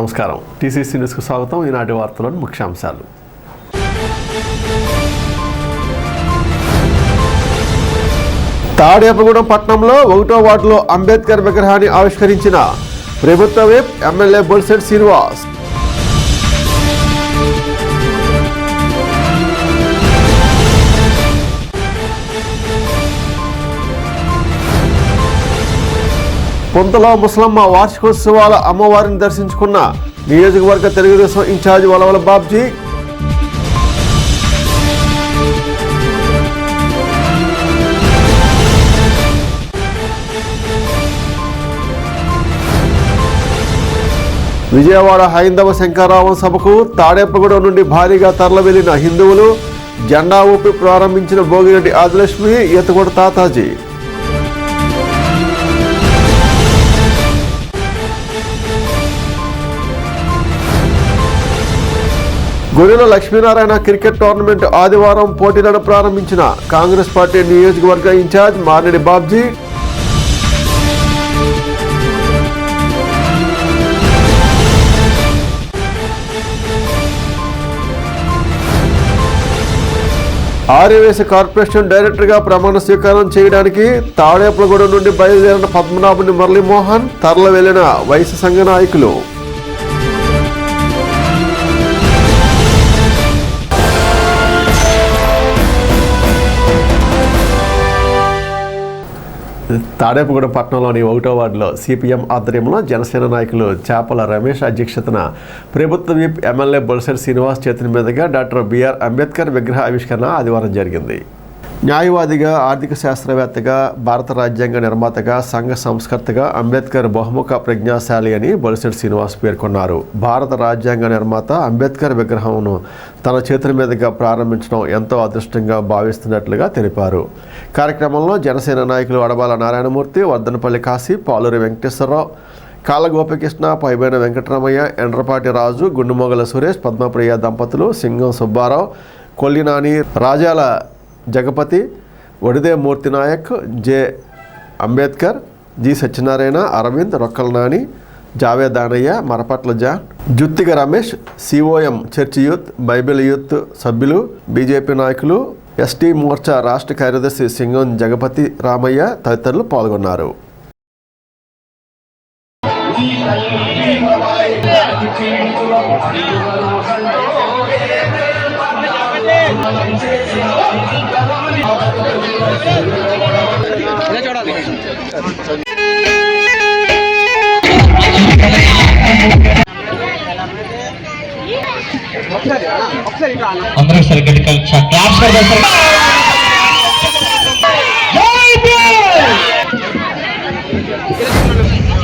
నమస్కారం. టీసీసీ న్యూస్కు స్వాగతం. ఈనాటి వార్తలోని ముఖ్యాంశాలు. తాడేపగూడెం పట్టణంలో 1వ వార్డులో అంబేద్కర్ విగ్రహాన్ని ఆవిష్కరించిన ప్రభుత్వ విప్ ఎమ్మెల్యే బొలిశెట్టి శ్రీనివాస్. పొంతలో ముసలమ్మ వార్షికోత్సవాల అమ్మవారిని దర్శించుకున్న నియోజకవర్గ తెలుగుదేశం ఇన్ఛార్జి వలవల బాబ్జీ. విజయవాడ హైందవ శంకరావం సభకు తాడేపగూడెం నుండి భారీగా తరలివెళ్లిన హిందువులు. జెండా ఊపి ప్రారంభించిన భోగిరెడ్డి ఆదిలక్ష్మి, ఈతగూడ తాతాజీ. గొర్రెల లక్ష్మీనారాయణ క్రికెట్ టోర్నమెంట్ ఆదివారం పోటీలను ప్రారంభించిన కాంగ్రెస్ పార్టీ నియోజకవర్గ ఇన్ఛార్జ్ మారెడ్డి బాబ్జీ. ఆర్యవేశ కార్పొరేషన్ డైరెక్టర్గా ప్రమాణ స్వీకారం చేయడానికి తాడేపలగూడెం నుండి బయలుదేరిన పద్మనాభుని మురళీమోహన్, తరలి వెళ్లిన వైశ్య సంఘ నాయకులు. తాడేపగూడెం పట్టణంలోని 1వ వార్డులో సిపిఎం ఆధ్వర్యంలో జనసేన నాయకులు చేపల రమేష్ అధ్యక్షతన ప్రభుత్వ విప్ ఎమ్మెల్యే బొలిశెట్టి శ్రీనివాస్ చేతుల మీదుగా డాక్టర్ బిఆర్ అంబేద్కర్ విగ్రహ ఆవిష్కరణ ఆదివారం జరిగింది. న్యాయవాదిగా, ఆర్థిక శాస్త్రవేత్తగా, భారత రాజ్యాంగ నిర్మాతగా, సంఘ సంస్కర్తగా అంబేద్కర్ బహుముఖ ప్రజ్ఞాశాలి అని బొలిశెట్టి శ్రీనివాస్ పేర్కొన్నారు. భారత రాజ్యాంగ నిర్మాత అంబేద్కర్ విగ్రహంను తన చేతుల మీదుగా ప్రారంభించడం ఎంతో అదృష్టంగా భావిస్తున్నట్లుగా తెలిపారు. కార్యక్రమంలో జనసేన నాయకులు అడబాల నారాయణమూర్తి, వర్ధనపల్లి కాశీ, పాలూరి వెంకటేశ్వరరావు, కాళ్ళ గోపికృష్ణ, పైబైన వెంకటరమయ్య, ఎండ్రపాటి రాజు, గుండుమొగల సురేష్, పద్మప్రియ దంపతులు, Singam Subbarao, Kollinani, Rajala Jagapathi, Vadide Murthy Naik, J Ambedkar, G Satyanarayana, Arvind, Rokkala Nani, Javedanayya, Marapatla John, Juttiga Ramesh, COM church youth, bible youth సభ్యులు, బీజేపీ నాయకులు, ఎస్టీ మోర్చా రాష్ట్ర కార్యదర్శి సింగం జగపతి రామయ్య తదితరులు పాల్గొన్నారు. అందరూ సరిగ్గా క్లాస్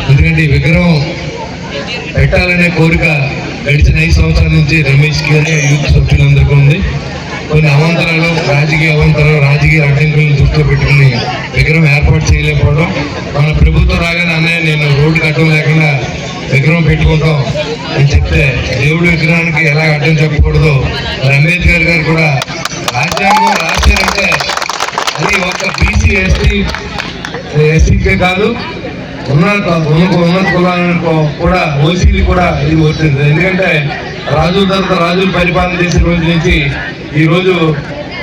ఎందుకంటే విగ్రహం పెట్టాలనే కోరిక గడిచిన 5 సంవత్సరాల నుంచి రమేష్ కి యూత్ సభ్యులందరికీ ఉంది. కొన్ని అవాంతరాలు, రాజకీయ అడ్డంకులను దృష్టిలో పెట్టుకుని విగ్రహం ఏర్పాటు చేయలేకపోవడం, మన ప్రభుత్వం రాగానే అన్నయ్య నేను రోడ్డుకి అడ్డం లేకుండా విగ్రహం పెట్టుకుంటాం అని చెప్తే దేవుడి విగ్రహానికి ఎలా అడ్డం చెప్పకూడదు. మరి అంబేద్కర్ గారు కూడా రాజ్యాంగం రాశారంటే అది ఒక బీసీ ఎస్సీకే కాదు, ఉన్నత కులాలకు కూడా, ఓసీలు కూడా ఇది వచ్చింది. ఎందుకంటే రాజుల తర్వాత రాజులు పరిపాలన చేసిన రోజు నుంచి ఈ రోజు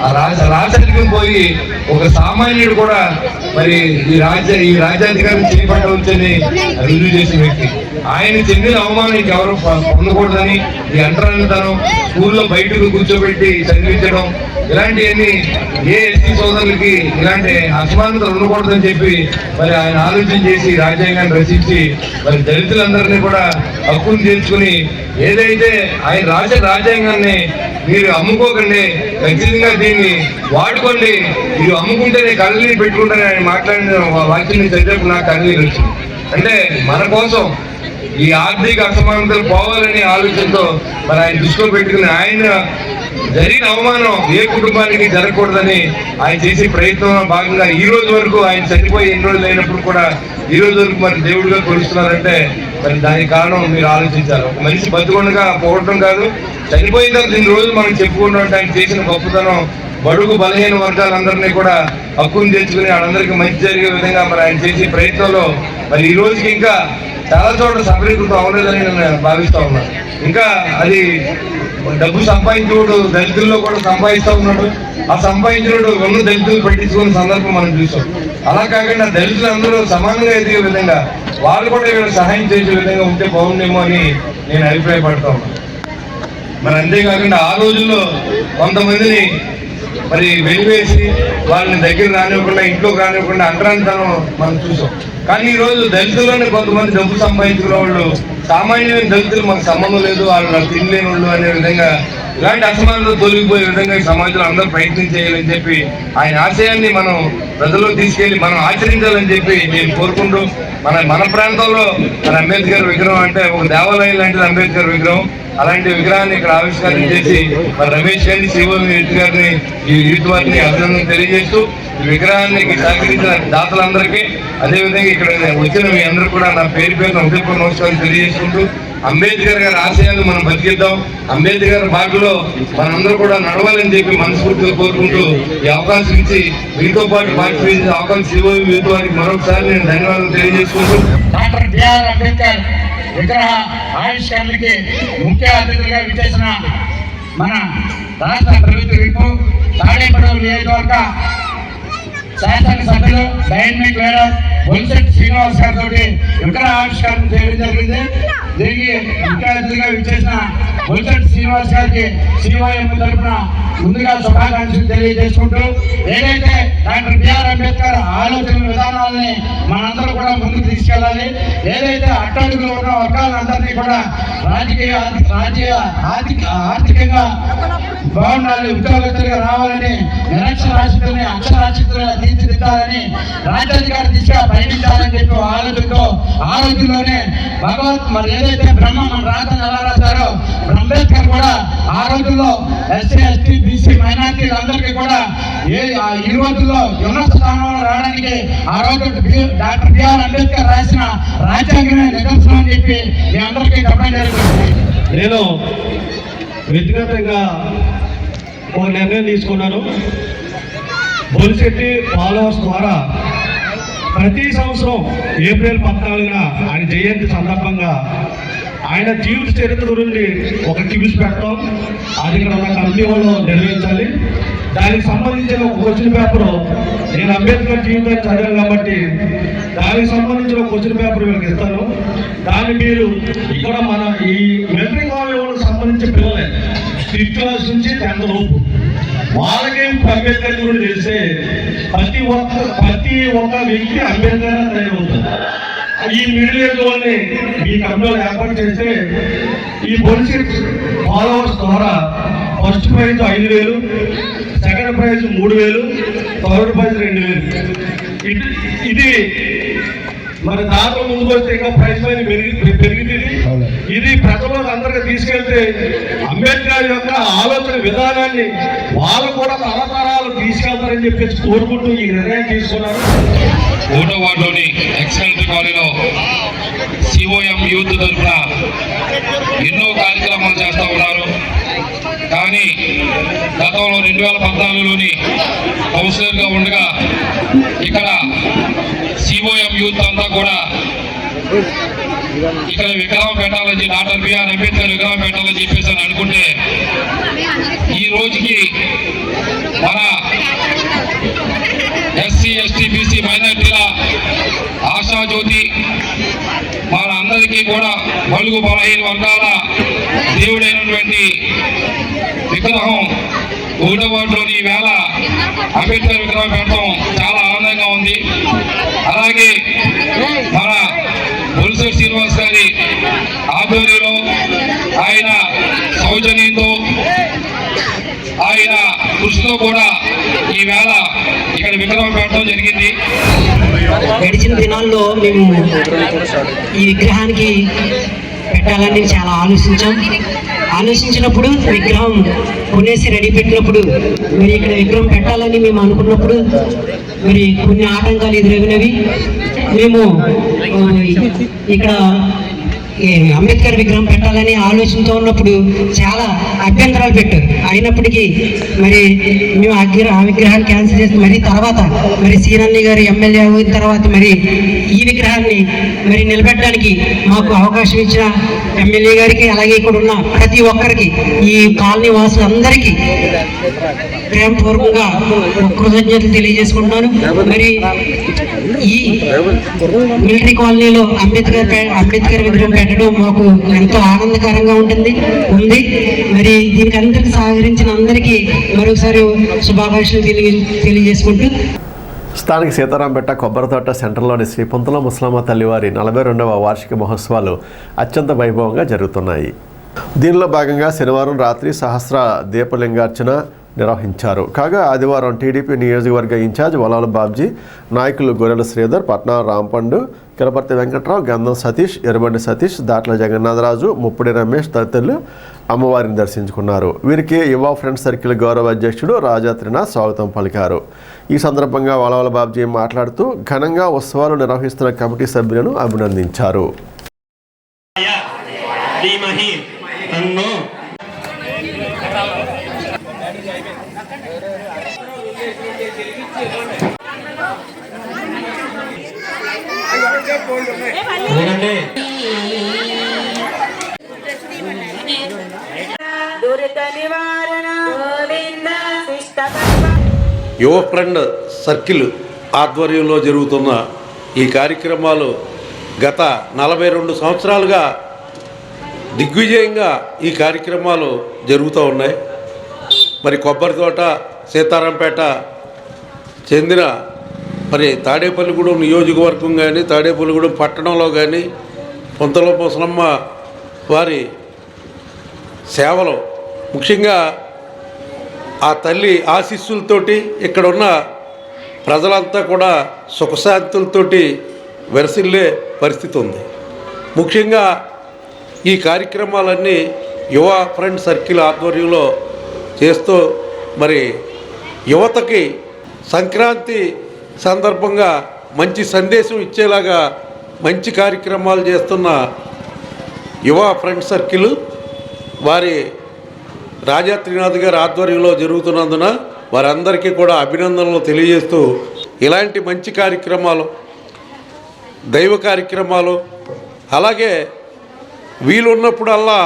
ఆ రాజరికం పోయి ఒక సామాన్యుడు కూడా మరి ఈ రాజ్యాధికారం చేపట్టవచ్చని రుజువు చేసిన వ్యక్తి. ఆయన చెందిన అవమానం ఇంకెవరు పొందకూడదని ఈ అంటరానితనం, స్కూల్లో బయటకు కూర్చోబెట్టి చదివించడం, ఇలాంటివన్నీ ఏ ఎస్సీ సోదరులకి ఇలాంటి అసమానతలు ఉండకూడదని చెప్పి మరి ఆయన ఆలోచన చేసి రాజ్యాంగాన్ని రచించి మరి దళితులందరినీ కూడా హక్కును తీర్చుకుని ఏదైతే ఆయన రాజ్యాంగాన్ని మీరు అమ్ముకోకండి, ఖచ్చితంగా దీన్ని వాడుకోండి, మీరు అమ్ముకుంటేనే కళ్ళని పెట్టుకుంటారని ఆయన మాట్లాడిన వాక్యం చదివేప్పుడు నాకు కళ్ళనీరు వచ్చింది. అంటే మన కోసం ఈ ఆర్థిక అసమానతలు పోవాలనే ఆలోచనతో మరి ఆయన దృష్టిలో పెట్టుకుని ఆయన జరిగిన అవమానం ఏ కుటుంబానికి జరగకూడదని ఆయన చేసే ప్రయత్నంలో భాగంగా ఈ రోజు వరకు ఆయన చనిపోయి ఎన్ని రోజులు అయినప్పుడు కూడా ఈ రోజు వరకు మరి దేవుడిగా కొలుస్తున్నారంటే మరి దానికి కారణం మీరు ఆలోచించాలి. ఒక మనిషి బతుకుండగా పోవడం కాదు, చనిపోయిన తర్వాత ఇన్ని రోజులు మనం చెప్పుకుంటాం ఆయన చేసిన గొప్పతనం. బడుగు బలహీన వర్గాలందరినీ కూడా హక్కును తెచ్చుకుని వాళ్ళందరికీ మంచి జరిగే విధంగా మరి ఆయన చేసే ప్రయత్నంలో మరి ఈ రోజుకి ఇంకా చాలా చోట్ల సఫలీకృతం అవ్వలేదని నేను భావిస్తా ఉన్నాను. ఇంకా అది డబ్బు సంపాదించుడు దళితుల్లో కూడా సంపాదిస్తూ ఉన్నాడు. ఆ సంపాదించినడు ఉన్న దళితులు పట్టించుకున్న సందర్భం మనం చూసాం. అలా కాకుండా దళితులు అందరూ సమానంగా ఎదిగే విధంగా వాళ్ళు కూడా ఇక్కడ సహాయం చేసే విధంగా ఉంటే బాగుండేమో అని నేను అభిప్రాయపడతా ఉన్నాను. మరి అంతేకాకుండా ఆ రోజుల్లో కొంతమందిని మరి వెలివేసి వాళ్ళని దగ్గర రానివ్వకుండా ఇంట్లోకి రానివ్వకుండా అంటరానితనం మనం చూసాం. కానీ ఈ రోజు దళితుల్లోనే కొంతమంది డబ్బు సంపాదించుకున్న వాళ్ళు సామాన్యమైన దళితులు మాకు సంబంధం లేదు, వాళ్ళు నాకు తినలేని వాళ్ళు అనే విధంగా ఇలాంటి అసమానతలు తొలగిపోయే విధంగా ఈ సమాజంలో అందరూ ప్రయత్నం చేయాలని చెప్పి ఆయన ఆశయాన్ని మనం ప్రజల్లో తీసుకెళ్లి మనం ఆచరించాలని చెప్పి నేను కోరుకుంటూ మన ప్రాంతంలో మన అంబేద్కర్ విగ్రహం అంటే ఒక దేవాలయం లాంటిది అంబేద్కర్ విగ్రహం. అలాంటి విగ్రహాన్ని ఇక్కడ ఆవిష్కరణ చేసి మరి రమేష్ గారిని శివోని గారిని ఈ యూత్ వారిని అభినందన తెలియజేస్తూ ఈ విగ్రహానికి సహకరించిన దాతలందరికీ అదేవిధంగా ఇక్కడ వచ్చిన మీ అందరూ కూడా నా పేరు హృదయపూర్వక నమస్కారం తెలియజేసుకుంటూ అంబేద్కర్ గారి ఆశయాలు మనం బతికిద్దాం, అంబేద్కర్ బాటలో మనందరూ కూడా నడవాలని చెప్పి మనస్ఫూర్తిగా కోరుకుంటూ ఈ అవకాశం ఇచ్చి మీతో పాటు పార్టిసిపేట్ చేసే అవకాశం శివ యూత్ వారికి మరొకసారి నేను ధన్యవాదాలు తెలియజేసుకుంటూ డాక్టర్ బిఆర్ అంబేద్కర్ విగ్రహ ఆవిష్కరణకి ముఖ్య అతిథిగా విచ్చేసిన మన రాష్ట్ర ప్రభుత్వ విప్పు తాడేపల్లి నియోజకవర్గ శాసనసభ్యులు డైనమిక్ లీడర్ బొలిశెట్టి శ్రీనివాస్ గారితో విగ్రహ ఆవిష్కరణ చేయడం జరిగింది. దీనికి ముఖ్య అతిథిగా విచ్చేసిన బొలిశెట్టి శ్రీనివాస్ గారికి సిఓఎం తరఫున ముందుగా శుభాకాంక్షలు తెలియజేసుకుంటూ ఏదైతే డాక్టర్ బిఆర్ అంబేద్కర్ ఆలోచన విధానాలని మనందరూ కూడా ముందుకు తీసుకెళ్ళాలి, ఏదైతే అట్టడుగులో ఉన్న వర్గాలందరినీ కూడా ఆర్థికంగా బాగుండాలి, ఉద్యోగస్తులుగా రావాలని, నిరక్షరాస్యతని అక్షరాస్యతలుగా తీర్చిదిద్దాలని, రాజ్యాధికార దిశగా పయనించాలని చెప్పి ఆలోచనతో ఆ రోజుల్లోనే మరి ఏదైతే బ్రహ్మ మన రాతను ఎలా రాశారో అంబేద్కర్ కూడా ఆ రోజుల్లో ఎస్సీ ఎస్టీ బీసీ మైనార్టీలందరికీ కూడా ఈ రోజుల్లో ఉన్నత స్థానంలో రావడానికి ఆ రోజు డాక్టర్ బిఆర్ అంబేద్కర్ రాసిన రాజ్యాంగమే నిదర్శనం అని చెప్పి మీ అందరికీ చెప్పడం జరుగుతుంది. నేను వ్యక్తిగతంగా ఒక నిర్ణయం తీసుకున్నాను. బొలిశెట్టి ఫాలోవర్స్ ద్వారా ప్రతి సంవత్సరం ఏప్రిల్ 14న ఆయన జయంతి సందర్భంగా ఆయన జీవిత చరిత్ర గురించి ఒక క్విజ్ పెడతాం. అది ఇక్కడ ఉన్న కమిటీ వాళ్ళు నిర్వహించాలి. దానికి సంబంధించిన ఒక క్వశ్చన్ పేపరు నేను అంబేద్కర్ జీవితాన్ని చదివాను కాబట్టి దానికి సంబంధించిన ఒక క్వశ్చన్ పేపర్ వీళ్ళకి ఇస్తాను. దాన్ని మీరు ఇక్కడ మన ఈ మిలిటరీ కాలేజీలకు సంబంధించిన పిల్లలే 5th క్లాస్ నుంచి 10th లోపు వాళ్ళకే అంబేద్కర్ గురించి తెలిస్తే ప్రతి ఒక్క వ్యక్తి అంబేద్కర్ తయారవుతుంది. ఈ మిడిల్ ఏజ్ వాళ్ళని మీ కమిటీలో ఏర్పాటు చేస్తే ఈ బొలిశెట్టి ఫాలోవర్స్ ద్వారా first prize 5,000, second prize 3,000, third prize 2,000. ఇది మరి దాంట్లో ముందుకు వస్తే ఇంకా ప్రైజ్ మనీ పెరిగింది. ఇది ప్రజలకు అందరికీ తీసుకెళ్తే అంబేద్కర్ యొక్క ఆలోచన విధానాన్ని వాళ్ళు కూడా తరతరాలు తీసుకెళ్తారని చెప్పేసి కోరుకుంటూ ఈ నిర్ణయం తీసుకున్నారు. 1వ వార్డులోని ఎక్సలెంట్ కాలనీలో సిఓఎం యూత్ తరఫున ఎన్నో కార్యక్రమాలు చేస్తూ ఉన్నారు. కానీ గతంలో 2014లోని కౌన్సిలర్గా ఉండగా ఇక్కడ సిఓఎం యూత్ అంతా కూడా ఇక్కడ విగ్రహం పెట్టాలని డాక్టర్ బిఆర్ అంబేద్కర్ విగ్రహం పెట్టాలని చెప్పేసి అని అనుకుంటే ఈ రోజుకి మన ఎస్సీ ఎస్టీ బీసీ మైనార్టీల ఆశాజ్యోతి మన అందరికీ కూడా బలుగు బలహీన వర్గాల దేవుడైనటువంటి విగ్రహం 1వ వార్డులోని ఈవేళ అంబేద్కర్ విగ్రహం పెట్టడం చాలా ఆనందంగా ఉంది. అలాగే మన బొలిశెట్టి శ్రీనివాస్ గారి ఆధ్వర్యంలో ఆయన సౌజన్యంతో ఆయన కృషితో కూడా ఈవేళ ఇక్కడ విగ్రహం పెట్టడం జరిగింది. గడిచిన దినాల్లో మేము ఈ విగ్రహానికి పెట్టాలని చాలా ఆలోచించినప్పుడు విగ్రహం కొనేసి రెడీ పెట్టినప్పుడు మరి ఇక్కడ విగ్రహం పెట్టాలని మేము అనుకున్నప్పుడు మరి కొన్ని ఆటంకాలు ఎదురగినవి. మేము ఇక్కడ అంబేద్కర్ విగ్రహం పెట్టాలని ఆలోచనతో ఉన్నప్పుడు చాలా అభ్యంతరాలు పెట్టారు. అయినప్పటికీ మరి మేము ఆ విగ్రహాన్ని క్యాన్సిల్ చేసి మరి తర్వాత మరి సీనన్ని గారు ఎమ్మెల్యే అయిన తర్వాత మరి ఈ విగ్రహాన్ని మరి నిలబెట్టడానికి మాకు అవకాశం ఇచ్చిన ఎమ్మెల్యే గారికి అలాగే ఇక్కడ ఉన్న ప్రతి ఒక్కరికి ఈ కాలనీ వాసులందరికీ ప్రేమపూర్వకంగా కృతజ్ఞతలు తెలియజేసుకుంటున్నాను. మరి ఈ మిలిటరీ కాలనీలో అంబేద్కర్ విగ్రహం పెట్టడం మాకు ఎంతో ఆనందకరంగా ఉంది. మరి దీనికి అందరికి సహకరించిన అందరికీ మరొకసారి శుభాకాంక్షలు తెలియజేసుకుంటూ స్థానిక సీతారాంపేట కొబ్బరితోట సెంటర్లోని శ్రీ పుంతల ముసలమ్మ తల్లివారి 42వ వార్షిక మహోత్సవాలు అత్యంత వైభవంగా జరుగుతున్నాయి. దీనిలో భాగంగా శనివారం రాత్రి సహస్ర దీపలింగార్చన నిర్వహించారు. కాగా ఆదివారం టీడీపీ నియోజకవర్గ ఇన్ఛార్జ్ వలాల బాబ్జీ, నాయకులు గొర్రెల శ్రీధర్, పట్నా రాంపండు, కిలపర్తి వెంకట్రావు, గంధం సతీష్, ఎర్రబండి సతీష్, దాట్ల జగన్నాథరాజు, ముప్పిడి రమేష్ తదితరులు అమ్మవారిని దర్శించుకున్నారు. వీరికి యువ ఫ్రెండ్స్ సర్కిల్ గౌరవ అధ్యక్షుడు రాజా త్రినాథ్ స్వాగతం పలికారు. ఈ సందర్భంగా వలాల బాబ్జీ మాట్లాడుతూ ఘనంగా ఉత్సవాలు నిర్వహిస్తున్న కమిటీ సభ్యులను అభినందించారు. యువ ఫ్రెండ్ సర్కిల్ ఆధ్వర్యంలో జరుగుతున్న ఈ కార్యక్రమాలు గత 42 సంవత్సరాలుగా దిగ్విజయంగా ఈ కార్యక్రమాలు జరుగుతూ ఉన్నాయి. మరి కొబ్బరితోట సీతారాంపేట చెందిన మరి తాడేపల్లిగూడెం నియోజకవర్గం కానీ తాడేపల్లిగూడెం పట్టణంలో కానీ పుంతల ముసలమ్మ వారి సేవలు ముఖ్యంగా ఆ తల్లి ఆశీస్సులతోటి ఇక్కడున్న ప్రజలంతా కూడా సుఖశాంతులతోటి వెరసిల్లే పరిస్థితి ఉంది. ముఖ్యంగా ఈ కార్యక్రమాలన్నీ యువ ఫ్రెండ్ సర్కిల్ ఆధ్వర్యంలో చేస్తూ మరి యువతకి సంక్రాంతి సందర్భంగా మంచి సందేశం ఇచ్చేలాగా మంచి కార్యక్రమాలు చేస్తున్న యువ ఫ్రెండ్ సర్కిల్ వారి రాజా త్రినాథ్ గారి ఆధ్వర్యంలో జరుగుతున్నందున వారందరికీ కూడా అభినందనలు తెలియజేస్తూ ఇలాంటి మంచి కార్యక్రమాలు, దైవ కార్యక్రమాలు, అలాగే వీలున్నప్పుడల్లా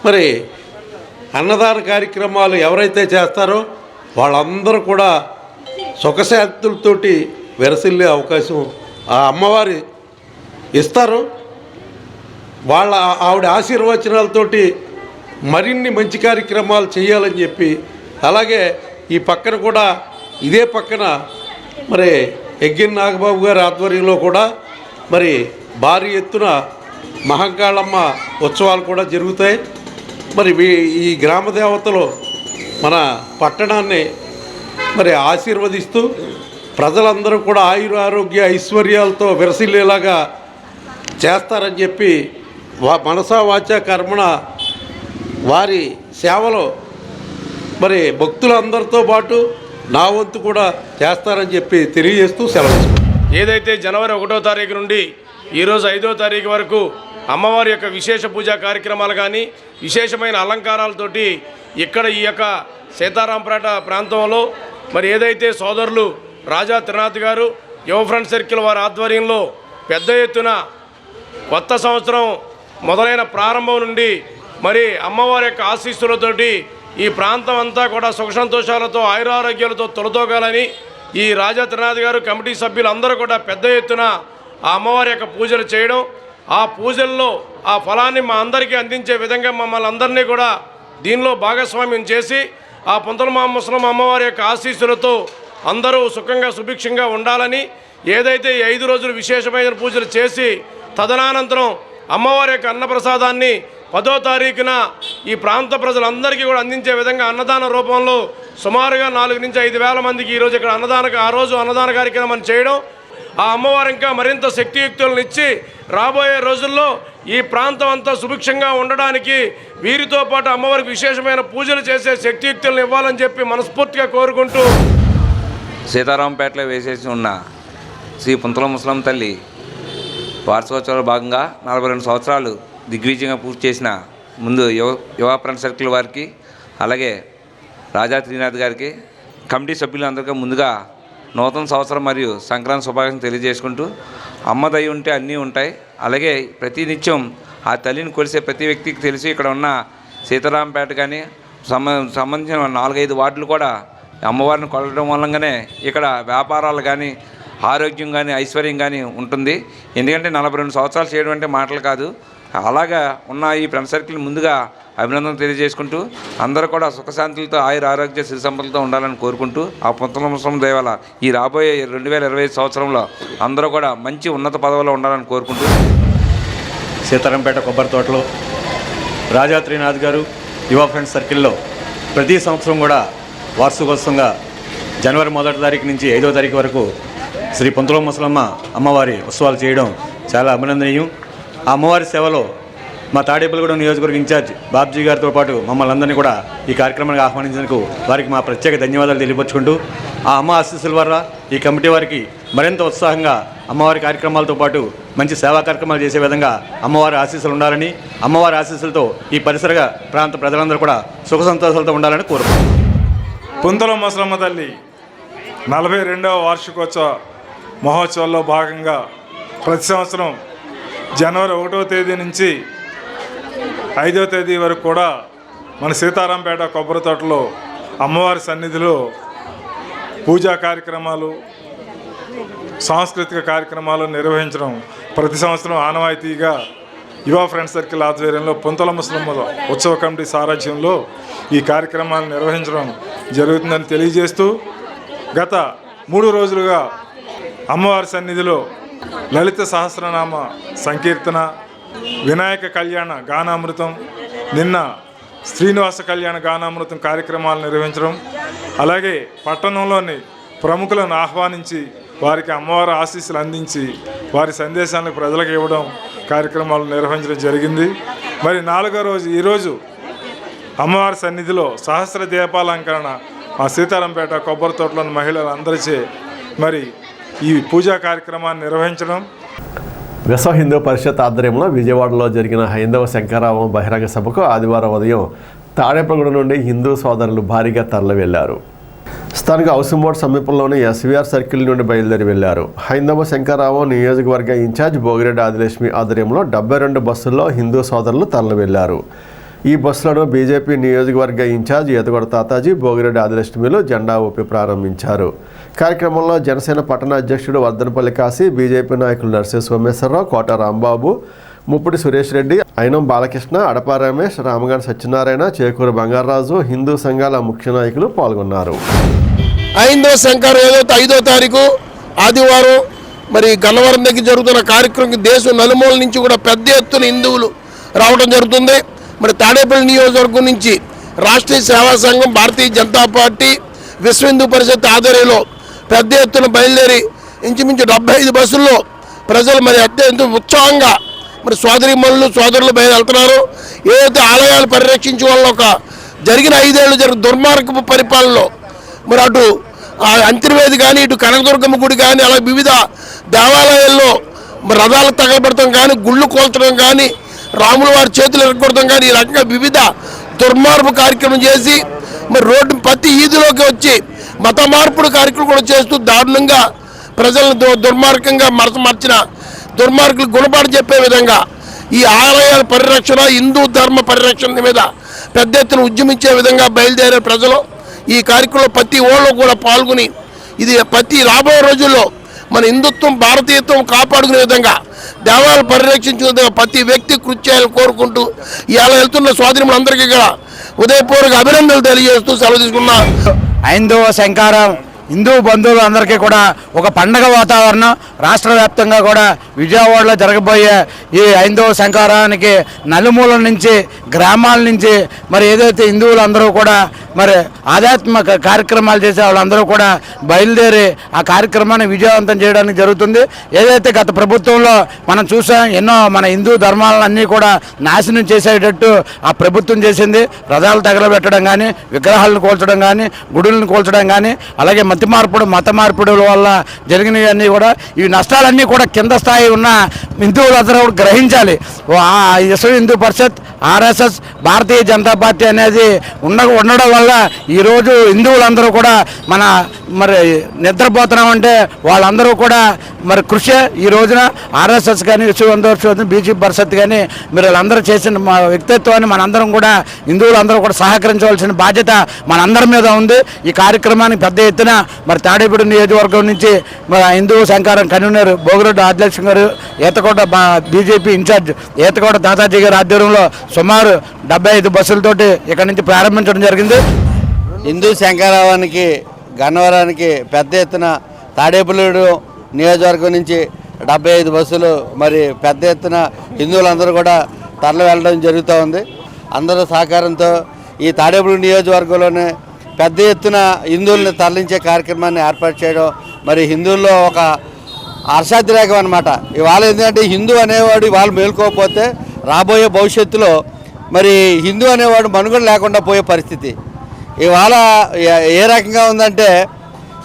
మరి అన్నదాన కార్యక్రమాలు ఎవరైతే చేస్తారో వాళ్ళందరూ కూడా సుఖశాంతులతోటి వెరసిల్లే అవకాశం ఆ అమ్మవారి ఇస్తారు. ఆవిడ ఆశీర్వచనాలతోటి మరిన్ని మంచి కార్యక్రమాలు చేయాలని చెప్పి, అలాగే ఈ పక్కన కూడా ఇదే పక్కన మరి ఎగ్గిన్ నాగబాబు గారి ఆధ్వర్యంలో కూడా మరి భారీ ఎత్తున మహంకాళమ్మ ఉత్సవాలు కూడా జరుగుతాయి. మరి ఈ గ్రామ దేవతలు మన పట్టణాన్ని మరి ఆశీర్వదిస్తూ ప్రజలందరూ కూడా ఆయురారోగ్య ఐశ్వర్యాలతో విరసిల్లేలాగా చేస్తారని చెప్పి మనసా వాచా కర్మణ వారి సేవలో మరి భక్తులందరితో పాటు నా వంతు కూడా చేస్తారని చెప్పి తెలియజేస్తూ సెలవు. ఏదైతే జనవరి 1వ తారీఖు నుండి ఈరోజు 5వ తారీఖు వరకు అమ్మవారి యొక్క విశేష పూజా కార్యక్రమాలు కానీ విశేషమైన అలంకారాలతోటి ఇక్కడ ఈ యొక్క సీతారాంపేట ప్రాంతంలో మరి ఏదైతే సోదరులు రాజా త్రినాథ్ గారు యువ ఫ్రెండ్ సర్కిల్ వారి ఆధ్వర్యంలో పెద్ద ఎత్తున కొత్త సంవత్సరం మొదలైన ప్రారంభం నుండి మరి అమ్మవారి యొక్క ఆశీస్సులతోటి ఈ ప్రాంతం అంతా కూడా సుఖ సంతోషాలతో ఆయురారోగ్యాలతో తొలతోగాలని ఈ రాజా త్రినాథ్ గారు కమిటీ సభ్యులు అందరూ కూడా పెద్ద ఎత్తున ఆ అమ్మవారి యొక్క పూజలు చేయడం, ఆ పూజల్లో ఆ ఫలాన్ని మా అందరికీ అందించే విధంగా మమ్మల్ని అందరినీ కూడా దీనిలో భాగస్వామ్యం చేసి ఆ పుంతల ముసలమ్మ అమ్మవారి యొక్క ఆశీస్సులతో అందరూ సుఖంగా సుభిక్షంగా ఉండాలని, ఏదైతే ఈ 5 రోజులు విశేషమైన పూజలు చేసి తదనానంతరం అమ్మవారి యొక్క అన్నప్రసాదాన్ని 10వ తారీఖున ఈ ప్రాంత ప్రజలందరికీ కూడా అందించే విధంగా అన్నదాన రూపంలో సుమారుగా 4 నుంచి 5 వేల మందికి ఈరోజు ఇక్కడ ఆ రోజు అన్నదాన కార్యక్రమాన్ని చేయడం, ఆ అమ్మవారు ఇంకా మరింత శక్తియుక్తులను ఇచ్చి రాబోయే రోజుల్లో ఈ ప్రాంతం అంతా సుభిక్షంగా ఉండడానికి వీరితో పాటు అమ్మవారికి విశేషమైన పూజలు చేసే శక్తియుక్తులను ఇవ్వాలని చెప్పి మనస్ఫూర్తిగా కోరుకుంటూ సీతారాంపేటలో వేసేసి ఉన్న శ్రీ పుంతల ముసలమ్మ తల్లి వార్షికోత్సవాల భాగంగా 42 సంవత్సరాలు దిగ్విజయంగా పూర్తి చేసిన ముందు యువ ఫ్రెండ్ సర్కిల్ వారికి, అలాగే రాజా త్రినాథ్ గారికి, కమిటీ సభ్యులందరికీ ముందుగా నూతన సంవత్సరం మరియు సంక్రాంతి శుభాకాంక్షలు తెలియజేసుకుంటూ, అమ్మ దయ ఉంటే అన్నీ ఉంటాయి. అలాగే ప్రతినిత్యం ఆ తల్లిని కొలిసే ప్రతి వ్యక్తికి తెలిసి ఇక్కడ ఉన్న సీతారాంపేట కానీ సంబంధించిన 4-5 వార్డులు కూడా అమ్మవారిని కొలవడం వల్లనే ఇక్కడ వ్యాపారాలు కానీ, ఆరోగ్యం కానీ, ఐశ్వర్యం కానీ ఉంటుంది. ఎందుకంటే 42 సంవత్సరాలు చేయడం అంటే మాటలు కాదు. అలాగా ఉన్న ఈ ఫ్రెండ్ సర్కిల్ ముందుగా అభినందనలు తెలియజేసుకుంటూ, అందరూ కూడా సుఖశాంతులతో ఆయుర ఆరోగ్య సిరి సంపదలతో ఉండాలని కోరుకుంటూ, ఆ పుంతల ముసలం దయవల్ల ఈ రాబోయే 2025 సంవత్సరంలో అందరూ కూడా మంచి ఉన్నత పదవిలో ఉండాలని కోరుకుంటూ, సీతారాంపేట కొబ్బరి తోటలో రాజా త్రినాథ్ గారు యువ ఫ్రెండ్స్ సర్కిల్లో ప్రతి సంవత్సరం కూడా వార్షికోత్సవంగా జనవరి 1వ తారీఖు నుంచి 5వ తారీఖు వరకు శ్రీ పుంతల ముసలమ్మ అమ్మవారి ఉత్సవాలు చేయడం చాలా అభినందనీయం. ఆ అమ్మవారి సేవలో మా తాడేపల్లిగూడెం నియోజకవర్గ ఇన్ఛార్జ్ బాబ్జీ గారితో పాటు మమ్మల్ని అందరినీ కూడా ఈ కార్యక్రమానికి ఆహ్వానించినందుకు వారికి మా ప్రత్యేక ధన్యవాదాలు తెలియపరుచుకుంటూ, ఆ అమ్మ ఆశీస్సుల వల్ల ఈ కమిటీ వారికి మరింత ఉత్సాహంగా అమ్మవారి కార్యక్రమాలతో పాటు మంచి సేవా కార్యక్రమాలు చేసే విధంగా అమ్మవారి ఆశీస్సులు ఉండాలని, అమ్మవారి ఆశీస్సులతో ఈ పరిసర ప్రాంత ప్రజలందరూ కూడా సుఖ సంతోషాలతో ఉండాలని కోరుకుంటున్నాను. పుంతల ముసలమ్మ తల్లి 42వ వార్షికోత్సవ మహోత్సవాల్లో భాగంగా ప్రతి సంవత్సరం జనవరి 1వ తేదీ నుంచి 5వ తేదీ వరకు కూడా మన సీతారాంపేట కొబ్బరి తోటలో అమ్మవారి సన్నిధిలో పూజా కార్యక్రమాలు, సాంస్కృతిక కార్యక్రమాలు నిర్వహించడం ప్రతి సంవత్సరం ఆనవాయితీగా యువ ఫ్రెండ్స్ సర్కిల్ ఆధ్వర్యంలో పుంతల ముసలమ్మ ఉత్సవ కమిటీ సారథ్యంలో ఈ కార్యక్రమాలు నిర్వహించడం జరుగుతుందని తెలియజేస్తూ, గత 3 రోజులుగా అమ్మవారి సన్నిధిలో లలిత సహస్రనామ సంకీర్తన, వినాయక కళ్యాణ గానామృతం, నిన్న శ్రీనివాస కళ్యాణ గానామృతం కార్యక్రమాలు నిర్వహించడం, అలాగే పట్టణంలోని ప్రముఖులను ఆహ్వానించి వారికి అమ్మవారి ఆశీస్సులు అందించి వారి సందేశాలను ప్రజలకు ఇవ్వడం కార్యక్రమాలు నిర్వహించడం జరిగింది. మరి 4వ రోజు ఈరోజు అమ్మవారి సన్నిధిలో సహస్ర దీపాలంకరణ మా సీతారాంపేట కొబ్బరి తోటలోని మహిళలందరిచే మరి ఈ పూజా కార్యక్రమాన్ని నిర్వహించడం. విశ్వ హిందూ పరిషత్ ఆధ్వర్యంలో విజయవాడలో జరిగిన హైందవ శంకరావం బహిరంగ సభకు ఆదివారం ఉదయం తాడేపల్లిగూడెం నుండి హిందూ సోదరులు భారీగా తరలి వెళ్లారు. స్థానిక హౌసింగ్ బోర్డు సమీపంలోని ఎస్వీఆర్ సర్కిల్ నుండి బయలుదేరి వెళ్లారు. హైందవ శంకరావం నియోజకవర్గ ఇన్ఛార్జ్ భోగిరెడ్డి ఆదిలక్ష్మి ఆధ్వర్యంలో 72 బస్సుల్లో హిందూ సోదరులు తరలి వెళ్లారు. ఈ బస్సులను బీజేపీ నియోజకవర్గ ఇన్ఛార్జ్ ఈతగొడ తాతాజీ, భోగిరెడ్డి ఆదిలక్ష్మిలు జెండా ఊపి ప్రారంభించారు. కార్యక్రమంలో జనసేన పట్టణ అధ్యక్షుడు వర్ధనపల్లి కాశీ, బీజేపీ నాయకులు నర్సే సోమేశ్వరరావు, కోట రాంబాబు, ముప్పుడి సురేష్ రెడ్డి, అయినం బాలకృష్ణ, అడపా రమేష్, రామగాని సత్యనారాయణ, చేకూరు బంగారాజు, హిందూ సంఘాల ముఖ్య నాయకులు పాల్గొన్నారు. హైందవ శంకరావం 5వ తారీఖు ఆదివారం మరి గన్నవరం దగ్గర జరుగుతున్న కార్యక్రమం దేశం నలుమూల నుంచి కూడా పెద్ద ఎత్తున హిందువులు రావడం జరుగుతుంది. మరి తాడేపల్లి నియోజకవర్గం నుంచి రాష్ట్రీయ సేవా సంఘం, భారతీయ జనతా పార్టీ, విశ్వ హిందూ పరిషత్ ఆధ్వర్యంలో పెద్ద ఎత్తున బయలుదేరి ఇంచుమించు 75 బస్సుల్లో ప్రజలు మరి అత్యంత ఉత్సాహంగా మరి సోదరిమణులు సోదరులు బయలుదేరుతున్నారు. ఏదైతే ఆలయాలు పరిరక్షించే వల్ల ఒక జరిగిన 5 ఏళ్ళు దుర్మార్గపు పరిపాలనలో మరి అటు అంతర్వేది కానీ, ఇటు కనకదుర్గమ్మ గుడి కానీ, అలా వివిధ దేవాలయాల్లో మరి రథాలు తగలబెడతాం కానీ, గుళ్ళు కోల్చడం కానీ, రాముల వారి చేతులు ఎరగొడతాం కానీ, ఈ రకంగా వివిధ దుర్మార్పు కార్యక్రమం చేసి మరి రోడ్డు ప్రతి ఈదిలోకి వచ్చి మత మార్పుడు కార్యక్రమం కూడా చేస్తూ దారుణంగా ప్రజలను దుర్మార్గంగా మార్చిన దుర్మార్గులు గుణపాటు చెప్పే విధంగా ఈ ఆలయాల పరిరక్షణ, హిందూ ధర్మ పరిరక్షణ మీద పెద్ద ఎత్తున ఉద్యమించే విధంగా బయలుదేరే ప్రజలు ఈ కార్యక్రమంలో ప్రతి ఓళ్ళు కూడా పాల్గొని ఇది ప్రతి రాబోయే రోజుల్లో మన హిందుత్వం, భారతీయత్వం కాపాడుకునే విధంగా, దేవాలయాలు పరిరక్షించే విధంగా ప్రతి వ్యక్తి కృషి చేయాలని కోరుకుంటూ ఇవాళ వెళ్తున్న సోదరులందరికీ కూడా ఉదయపూర్వక అభినందనలు తెలియజేస్తూ సెలవు తీసుకున్నా. హైందవ శంకరావం హిందూ బంధువులు అందరికీ కూడా ఒక పండగ వాతావరణం. రాష్ట్ర వ్యాప్తంగా కూడా విజయవాడలో జరగబోయే ఈ హైందవ శంకరావానికి నలుమూలల నుంచి, గ్రామాల నుంచి మరి ఏదైతే హిందువులు అందరూ కూడా మరి ఆధ్యాత్మిక కార్యక్రమాలు చేసే వాళ్ళందరూ కూడా బయలుదేరి ఆ కార్యక్రమాన్ని విజయవంతం చేయడానికి జరుగుతుంది. ఏదైతే గత ప్రభుత్వంలో మనం చూసాం, ఎన్నో మన హిందూ ధర్మాలన్నీ కూడా నాశనం చేసేటట్టు ఆ ప్రభుత్వం చేసింది. రథాలు తగలబెట్టడం కానీ, విగ్రహాలను కూల్చడం కానీ, గుడులను కూల్చడం కానీ, అలాగే మత మార్పుడుల వల్ల జరిగినవన్నీ కూడా ఈ నష్టాలన్నీ కూడా కింద స్థాయి ఉన్న హిందువులందరూ గ్రహించాలి. విశ్వ హిందూ పరిషత్ ఆర్ఎస్ఎస్ భారతీయ జనతా పార్టీ అనేది ఉండడం వల్ల ఈరోజు హిందువులందరూ కూడా మరి నిద్రపోతున్నామంటే వాళ్ళందరూ కూడా మరి కృషి ఈ రోజున ఆర్ఎస్ఎస్ కానీ విశ్వబంధు బీజేపీ పరిషత్ కానీ మీరు వాళ్ళందరూ చేసిన వ్యక్తిత్వాన్ని మనందరం కూడా హిందువులందరూ కూడా సహకరించవలసిన బాధ్యత మనందరి మీద ఉంది. ఈ కార్యక్రమానికి పెద్ద ఎత్తున మరి తాడేపల్లి నియోజకవర్గం నుంచి హిందూ సంఘారం కన్వీనర్ భోగిరెడ్డి ఆదిలక్ష్మి గారు, ఈతకోట బీజేపీ ఇన్ఛార్జ్ ఈతకోట దాదాజీ గారి ఆధ్వర్యంలో సుమారు 75 బస్సులతోటి ఇక్కడ నుంచి ప్రారంభించడం జరిగింది. హిందూ శంకరావానికి గన్నవరానికి పెద్ద ఎత్తున తాడేపల్లి నియోజకవర్గం నుంచి 75 బస్సులు మరి పెద్ద ఎత్తున హిందువులందరూ కూడా తరలి వెళ్ళడం జరుగుతూ ఉంది. అందరూ సహకారంతో ఈ తాడేపల్లి నియోజకవర్గంలోనే పెద్ద ఎత్తున హిందువుల్ని తరలించే కార్యక్రమాన్ని ఏర్పాటు చేయడం మరి హిందువుల్లో ఒక హర్షాతిరేకం అనమాట. ఇవాళ ఏంటంటే హిందూ అనేవాడు ఇవాళ మేల్కోకపోతే రాబోయే భవిష్యత్తులో మరి హిందూ అనేవాడు మనుగడ లేకుండా పోయే పరిస్థితి ఇవాళ ఏ రకంగా ఉందంటే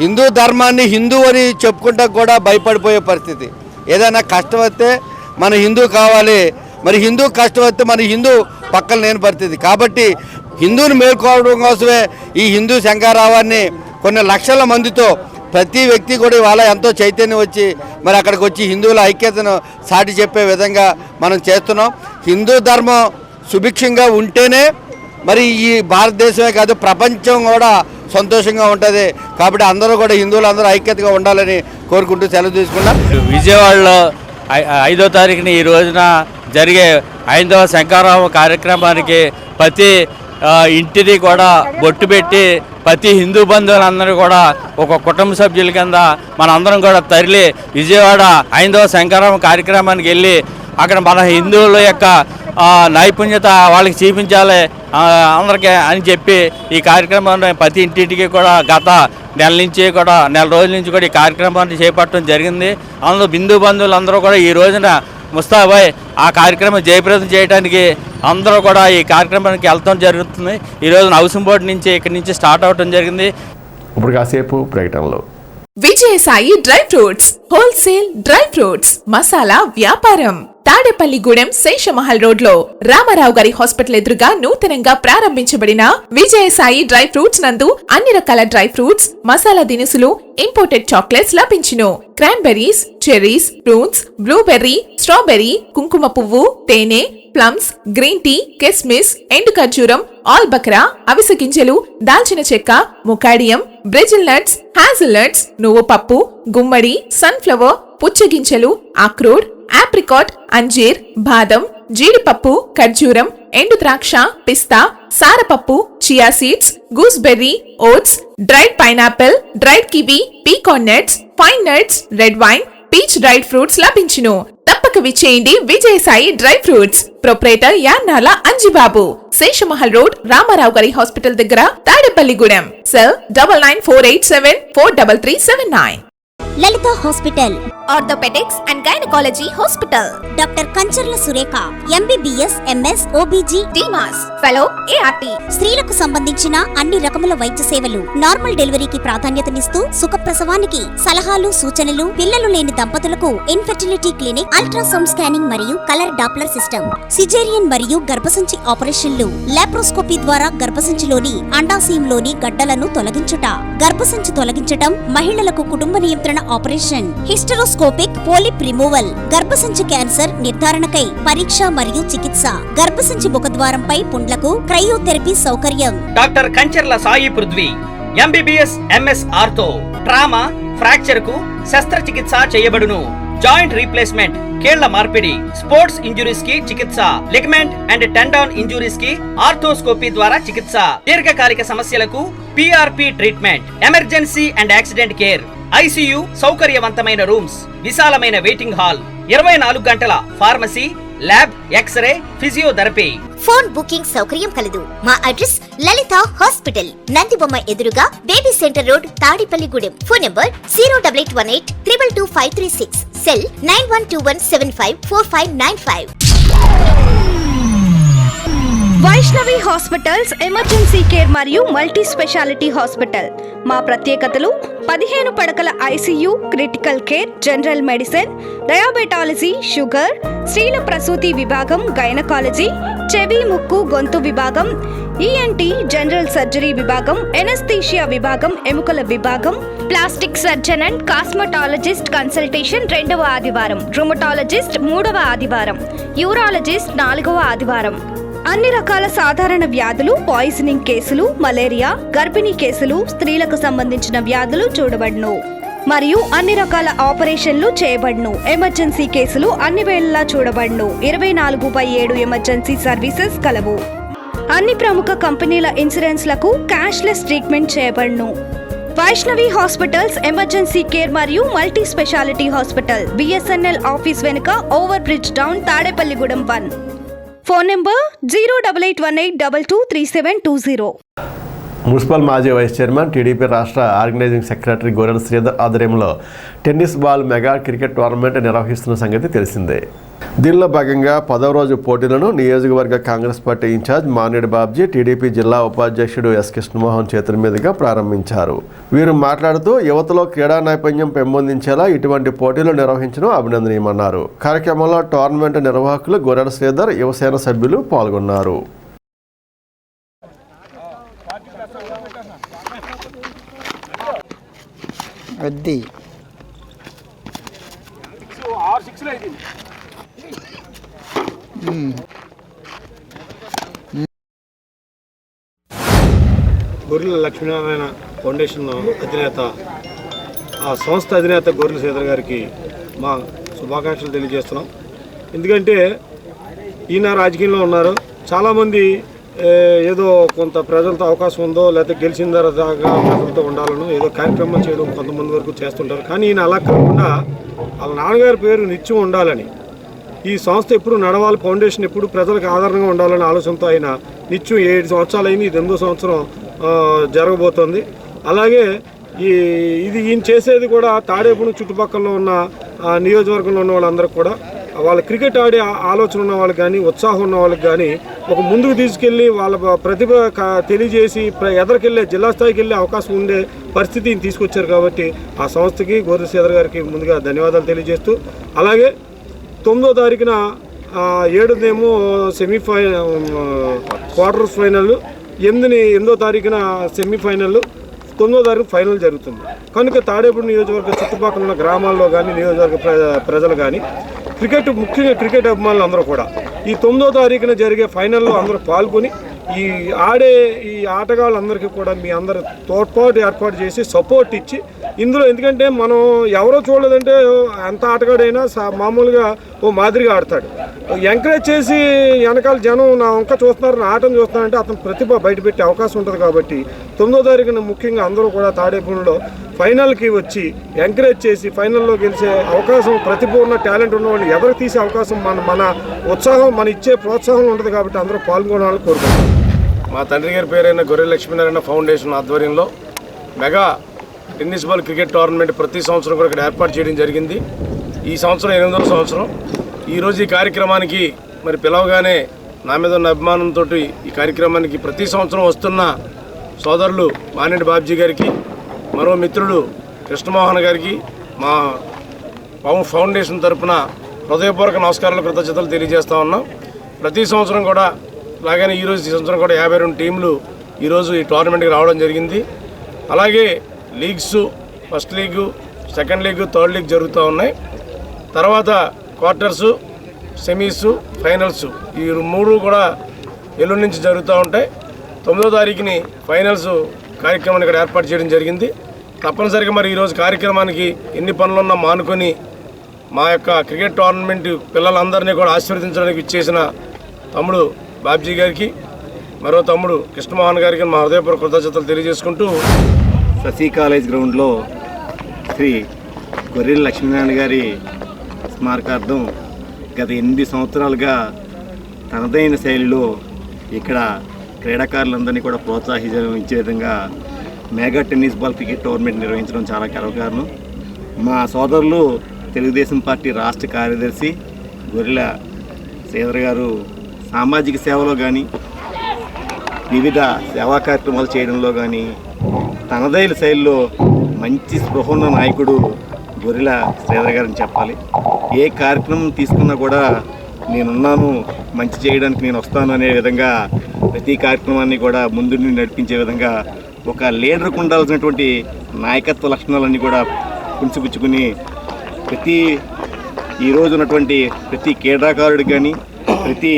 హిందూ ధర్మాన్ని హిందూ అని చెప్పుకుంటా కూడా భయపడిపోయే పరిస్థితి. ఏదైనా కష్టం వస్తే మన హిందూ కావాలి, మరి హిందూ కష్టం వస్తే మన హిందూ పక్కన లేని పరిస్థితి. కాబట్టి హిందూని మేల్కోవడం కోసమే ఈ హిందూ శంకరావాన్ని కొన్ని లక్షల మందితో ప్రతి వ్యక్తి కూడా ఇవాళ ఎంతో చైతన్యం వచ్చి మరి అక్కడికి వచ్చి హిందువుల ఐక్యతను సాటి చెప్పే విధంగా మనం చేస్తున్నాం. హిందూ ధర్మం సుభిక్షంగా ఉంటేనే మరి ఈ భారతదేశమే కాదు ప్రపంచం కూడా సంతోషంగా ఉంటుంది. కాబట్టి అందరూ కూడా హిందువులు అందరూ ఐక్యతగా ఉండాలని కోరుకుంటూ సెలవు తీసుకున్నాం. విజయవాడలో 5వ తారీఖున ఈ రోజున జరిగే 5వ శంకరామ కార్యక్రమానికి ప్రతి ఇంటిని కూడా బొట్టు పెట్టి ప్రతి హిందూ బంధువులందరూ కూడా ఒక కుటుంబ సభ్యుల కింద మనందరం కూడా తరలి విజయవాడ 5వ శంకరామ కార్యక్రమానికి వెళ్ళి అక్కడ మన హిందువుల యొక్క నైపుణ్యత వాళ్ళకి చూపించాలి అందరికీ అని చెప్పి ఈ కార్యక్రమాన్ని ప్రతి ఇంటింటికి కూడా గత నెల రోజుల నుంచి కూడా ఈ కార్యక్రమాన్ని చేపట్టడం జరిగింది. అందులో హిందూ బంధువులందరూ కూడా ఈ రోజున ముస్తాబాయ్ ఆ కార్యక్రమం జయప్రదం చేయడానికి అందరూ కూడా ఈ కార్యక్రమానికి వెళ్తాం జరుగుతుంది. ఈరోజు హౌసింగ్ బోర్డు నుంచి ఇక్కడి నుంచి స్టార్ట్ అవడం జరిగింది. ఇప్పుడు కాసేపు ప్రకటనలో Vijayasai dry fruits wholesale dry fruits masala వ్యాపారం తాడేపల్లిగూడెం శేషమహల్ రోడ్ లో రామారావు గారి హాస్పిటల్ ఎదురుగా నూతనంగా ప్రారంభించబడిన విజయసాయి డ్రై ఫ్రూట్స్ నందు అన్ని రకాల డ్రై ఫ్రూట్స్ మసాలా దినుసులు ఇంపోర్టెడ్ చాక్లెట్స్ లభించును. Cranberries, cherries, fruits, blueberry, strawberry, కుంకుమ పువ్వు, తేనె, ప్లమ్స్, గ్రీన్ టీ, కిస్మిస్, ఎండు ఖర్జూరం, ఆల్ బక్రా, అవిసె గింజలు, దాల్చిన చెక్క, ముకాడియం, బ్రెజిల్ నట్స్, హ్యాజిల్ నట్స్, నువ్వు పప్పు, గుమ్మడి, సన్ఫ్లవర్, పుచ్చగింజలు, అక్రోడ్, ఆప్రికాట్, అంజీర్, బాదం, జీడిపప్పు, ఖర్జూరం, ఎండు ద్రాక్ష, పిస్తా, సారపప్పు, chia seeds, gooseberry, oats, dried pineapple, dried kiwi, pecan nuts, pine nuts, red wine, peach dried fruits లభించును. తప్పక విచ్చేయండి Vijayasai dry fruits. Proprietor Yannala Anjibabu, Seshamahal road, Ramarao గారి హాస్పిటల్ దగ్గర, Tadepalligudem. Cell 9948743379. Lalitha hospital, orthopaedics and gynaecology hospital. Doctor Kancharla Surekha, MBBS, MS, OBG, డిమాస్ fellow, ART. స్త్రీలకు సంబంధించిన అన్ని రకముల వైద్య సేవలు, నార్మల్ డెలివరీకి ప్రాధాన్యతనిస్తూ సుఖప్రసవానికి సలహాలు, సూచనలు, పిల్లలు లేని దంపతులకు ఇన్ఫెర్టిలిటీ క్లినిక్, అల్ట్రాసౌండ్ స్కానింగ్ మరియు కలర్ డాప్లర్ సిస్టమ్, సిజేరియన్ మరియు గర్భసంచి ఆపరేషన్లు, లాప్రోస్కోపీ ద్వారా గర్భసంచిలోని అండాశయంలోని గడ్డలను తొలగించుట, గర్భసంచి తొలగించటం, మహిళలకు కుటుంబ నియంత్రణ ఆపరేషన్, హిస్టరోస్కోపిక్ పోలిప్ రిమూవల్, గర్భసంచి క్యాన్సర్ నిర్ధారణకై పరీక్ష మరియు చికిత్స, గర్భసంచి ముఖద్వారంపై పుండ్లకు క్రయోథెరపీ సౌకర్యం. Doctor Kancharla Sai Prithvi, MBBS, MS ortho, trauma, fracture కు శస్త్రచికిత్స చేయబడును. జాయింట్ రీప్లేస్మెంట్, కీళ్ల మార్పిడి, స్పోర్ట్స్ ఇంజురీస్ కి చికిత్స, లిగమెంట్ అండ్ టెండాన్ ఇంజురీస్ కి ఆర్థోస్కోపీ ద్వారా చికిత్స, దీర్ఘకాలిక సమస్యలకు PRP treatment, emergency and accident care, ICU సౌకర్యవంతమైన రూమ్స్, విశాలమైన వెయిటింగ్ హాల్, 24 గంటల pharmacy, lab, X ray, physiotherapy. Phone booking సౌకర్యం కలదు. మా అడ్రస్ లలిత హాస్పిటల్, నందిబొమ్మ ఎదురుగా, baby centre road, Tadepalligudem. Phone number 08818222536. Cell 9121754595. Vaishnavi hospitals emergency care మరియు మల్టీ స్పెషాలిటీ హాస్పిటల్. మా ప్రత్యేకతలు 15 పడకల ICU, critical care, general medicine, diabetology, sugar, స్త్రీల ప్రసూతి విభాగం, గైనకాలజీ, చెవి, ముక్కు, గొంతు విభాగం, ఈఎన్టీ, జనరల్ సర్జరీ విభాగం, ఎనస్థీషియా విభాగం, ఎముకల విభాగం, plastic surgeon and cosmetologist consultation 2వ ఆదివారం, రుమటాలజిస్ట్ 3వ ఆదివారం, యూరాలజిస్ట్ 4వ ఆదివారం. అన్ని రకాల సాధారణ వ్యాధులు, పాయిజనింగ్ కేసులు, మలేరియా, గర్భిణీ కేసులు, స్త్రీలకు సంబంధించిన వ్యాధులు చూడబడును మరియు అన్ని రకాల ఆపరేషన్లు చేయబడును. ఎమర్జెన్సీ కేసులు అన్ని వేళలా చూడబడును. 24/7 ఎమర్జెన్సీ సర్వీసెస్ కలవు. అన్ని ప్రముఖ కంపెనీల ఇన్సూరెన్స్లకు క్యాష్లెస్ ట్రీట్మెంట్ చేయబడును. వైష్ణవి హాస్పిటల్స్ ఎమర్జెన్సీ కేర్ మరియు multi speciality hospital, BSNL office వెనుక, over bridge down, Tadepalligudem 1. Phone number 08818223720. Municipal మాజీ వైస్ చైర్మన్, టీడీపీ రాష్ట్ర ఆర్గనైజింగ్ సెక్రటరీ గొర్రెల శ్రీధర్ ఆధ్వర్యంలో tennis ball mega cricket tournament నిర్వహిస్తున్న సంగతి తెలిసిందే. దీనిలో భాగంగా 10వ రోజు పోటీలను నియోజకవర్గ Congress party incharge Manedi Babji, TDP జిల్లా ఉపాధ్యక్షుడు ఎస్ కృష్ణమోహన్ చేతుల మీదుగా ప్రారంభించారు. వీరు మాట్లాడుతూ యువతలో క్రీడా నైపుణ్యం పెంపొందించేలా ఇటువంటి పోటీలు నిర్వహించడం అభినందనీయమన్నారు. కార్యక్రమంలో టోర్నమెంట్ నిర్వాహకులు గొర్రెల శ్రీధర్, యువసేన సభ్యులు పాల్గొన్నారు. గొర్రెల లక్ష్మీనారాయణ ఫౌండేషన్ అధినేత, ఆ సంస్థ అధినేత గొర్రెల శ్రీధర్ గారికి మా శుభాకాంక్షలు తెలియజేస్తున్నాం. ఎందుకంటే ఈయన రాజకీయంలో ఉన్నారు. చాలామంది ఏదో కొంత ప్రజలతో అవకాశం ఉందో లేకపోతే గెలిచిన తర్వాత ప్రజలతో ఉండాలను ఏదో కార్యక్రమం చేయడం కొంతమంది వరకు చేస్తుంటారు. కానీ ఈయన అలా కాకుండా వాళ్ళ నాన్నగారి పేరు నిత్యం ఉండాలని, ఈ సంస్థ ఎప్పుడు నడవాలి, ఫౌండేషన్ ఎప్పుడు ప్రజలకు ఆధారంగా ఉండాలనే ఆలోచనతో ఆయన నిత్యం 7 సంవత్సరాలు అయింది. ఇది 8వ సంవత్సరం జరగబోతోంది. అలాగే ఇది ఈయన చేసేది కూడా తాడేపల్లి చుట్టుపక్కల ఉన్న నియోజకవర్గంలో ఉన్న వాళ్ళందరూ కూడా వాళ్ళ క్రికెట్ ఆడే ఆలోచన ఉన్న వాళ్ళకి కానీ, ఉత్సాహం ఉన్న వాళ్ళకి కానీ ఒక ముందుకు తీసుకెళ్ళి వాళ్ళ ప్రతిభ తెలియజేసి ఎదరికెళ్ళే జిల్లా స్థాయికి వెళ్ళే అవకాశం ఉండే పరిస్థితిని తీసుకొచ్చారు. కాబట్టి ఆ సంస్థకి గొర్రెల శ్రీధర్ గారికి ముందుగా ధన్యవాదాలు తెలియజేస్తూ, అలాగే 9వ తారీఖున 7వ క్వార్టర్ ఫైనల్, 8వ తారీఖున సెమీఫైనల్, 9వ తారీఖు ఫైనల్ జరుగుతుంది. కనుక తాడేపల్లి నియోజకవర్గ చుట్టుపక్కల ఉన్న గ్రామాల్లో కానీ, నియోజకవర్గ ప్రజలు కానీ, ముఖ్యంగా క్రికెట్ అభిమానులు అందరూ కూడా ఈ 9వ తారీఖున జరిగే ఫైనల్లో అందరూ పాల్గొని ఈ ఆటగాళ్ళందరికీ కూడా మీ అందరూ తోడ్పాటు ఏర్పాటు చేసి సపోర్ట్ ఇచ్చి ఇందులో, ఎందుకంటే మనం ఎవరో చూడలేదంటే ఎంత ఆటగాడైనా మామూలుగా ఓ మాదిరిగా ఆడతాడు. ఎంకరేజ్ చేసి వెనకాల జనం నా వంక చూస్తున్నారు, నా ఆటను చూస్తున్నారంటే అతను ప్రతిభ బయటపెట్టే అవకాశం ఉంటుంది. కాబట్టి 9వ తారీఖున ముఖ్యంగా అందరూ కూడా తాడేపల్లిలో ఫైనల్కి వచ్చి ఎంకరేజ్ చేసి ఫైనల్లో గెలిచే అవకాశం, ప్రతిభ ఉన్న టాలెంట్ ఉన్న వాళ్ళు ఎవరికి తీసే అవకాశం మన ఉత్సాహం, మన ఇచ్చే ప్రోత్సాహం ఉంటుంది. కాబట్టి అందరూ పాల్గొనాలని కోరుకుంటున్నాం. మా తండ్రి గారి పేరైన గొర్రెల లక్ష్మీనారాయణ ఫౌండేషన్ ఆధ్వర్యంలో mega tennis ball cricket tournament ప్రతి సంవత్సరం కూడా ఇక్కడ ఏర్పాటు చేయడం జరిగింది. ఈ సంవత్సరం 8వ సంవత్సరం. ఈరోజు ఈ కార్యక్రమానికి మరి పిలవగానే నా మీద ఉన్న అభిమానంతో ఈ కార్యక్రమానికి ప్రతి సంవత్సరం వస్తున్న సోదరులు మానేడి బాబ్జీ గారికి, మరో మిత్రుడు కృష్ణమోహన్ గారికి మా ఫౌండేషన్ తరఫున హృదయపూర్వక నమస్కారాలు, కృతజ్ఞతలు తెలియజేస్తూ ఉన్నాం. ప్రతి సంవత్సరం కూడా అలాగనే ఈ సంవత్సరం కూడా 52 టీంలు ఈరోజు ఈ టోర్నమెంట్కి రావడం జరిగింది. అలాగే leagues, first లీగు, second లీగు, third league జరుగుతూ ఉన్నాయి. తర్వాత క్వార్టర్సు, సెమీసు, ఫైనల్స్ ఈ 3 కూడా ఎల్లుండి నుంచి జరుగుతూ ఉంటాయి. 9వ తారీఖుని ఫైనల్స్ కార్యక్రమాన్ని ఇక్కడ ఏర్పాటు చేయడం జరిగింది. తప్పనిసరిగా మరి ఈరోజు కార్యక్రమానికి ఎన్ని పనులున్నా మానుకొని మా యొక్క క్రికెట్ టోర్నమెంట్ పిల్లలందరినీ కూడా ఆశీర్వదించడానికి ఇచ్చేసిన తమ్ముడు బాబ్జీ గారికి, మరో తమ్ముడు కృష్ణమోహన్ గారికి మా హృదయపూర్వక కృతజ్ఞతలు తెలియజేసుకుంటూ, శశి కాలేజ్ గ్రౌండ్లో శ్రీ గొర్రెల లక్ష్మీనారాయణ గారి స్మారకార్థం గత 8 సంవత్సరాలుగా తనదైన శైలిలో ఇక్కడ క్రీడాకారులందరినీ కూడా ప్రోత్సహించే విధంగా mega tennis ball cricket tournament నిర్వహించడం చాలా గర్వకారణం. మా సోదరులు తెలుగుదేశం పార్టీ రాష్ట్ర కార్యదర్శి గొర్రెల శ్రీధర్ గారు సామాజిక సేవలో కానీ, వివిధ సేవా కార్యక్రమాలు చేయడంలో కానీ తనదైన శైలిలో మంచి స్పృహ ఉన్న నాయకుడు గొర్రెల శ్రీధర్ గారని చెప్పాలి. ఏ కార్యక్రమం తీసుకున్నా కూడా నేనున్నాను, మంచి చేయడానికి నేను వస్తాను అనే విధంగా ప్రతి కార్యక్రమాన్ని కూడా ముందుండి నడిపించే విధంగా ఒక లీడర్కు ఉండాల్సినటువంటి నాయకత్వ లక్షణాలన్నీ కూడా పుంచుకుని ఈరోజు ఉన్నటువంటి ప్రతి క్రీడాకారుడికి కానీ ప్రతి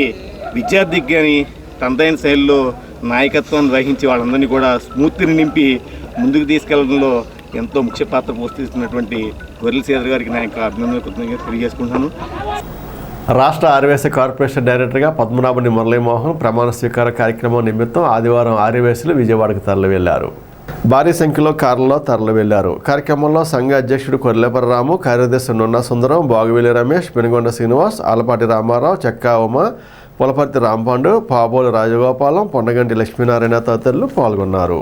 విద్యార్థికి కానీ తనదైన శైలిలో నాయకత్వాన్ని వహించి వాళ్ళందరినీ కూడా స్ఫూర్తిని నింపి ముందుకు తీసుకెళ్లడంలో ఎంతో ముఖ్య పాత్ర పోషిస్తున్నటువంటి గొర్రెల శ్రీధర్ గారికి నా యొక్క అభినందనలు తెలియజేసుకుంటున్నాను. రాష్ట్ర ఆర్యవేశ కార్పొరేషన్ డైరెక్టర్గా పద్మనాభుని మురళీమోహన్ ప్రమాణ స్వీకార కార్యక్రమం నిమిత్తం ఆదివారం ఆర్యవేశులు విజయవాడకు తరలి వెళ్లారు. భారీ సంఖ్యలో కార్లలో తరలి వెళ్లారు. కార్యక్రమంలో సంఘ అధ్యక్షుడు కొర్లేపరరాము, కార్యదర్శి నున్న సుందరం, బాగువెల్లి రమేష్, పెనుగొండ శ్రీనివాస్, ఆలపాటి రామారావు, చెక్కా ఉమ, పులపర్తి రాంపాండు, పాబోలు రాజగోపాలం, పొండగంటి లక్ష్మీనారాయణ తదితరులు పాల్గొన్నారు.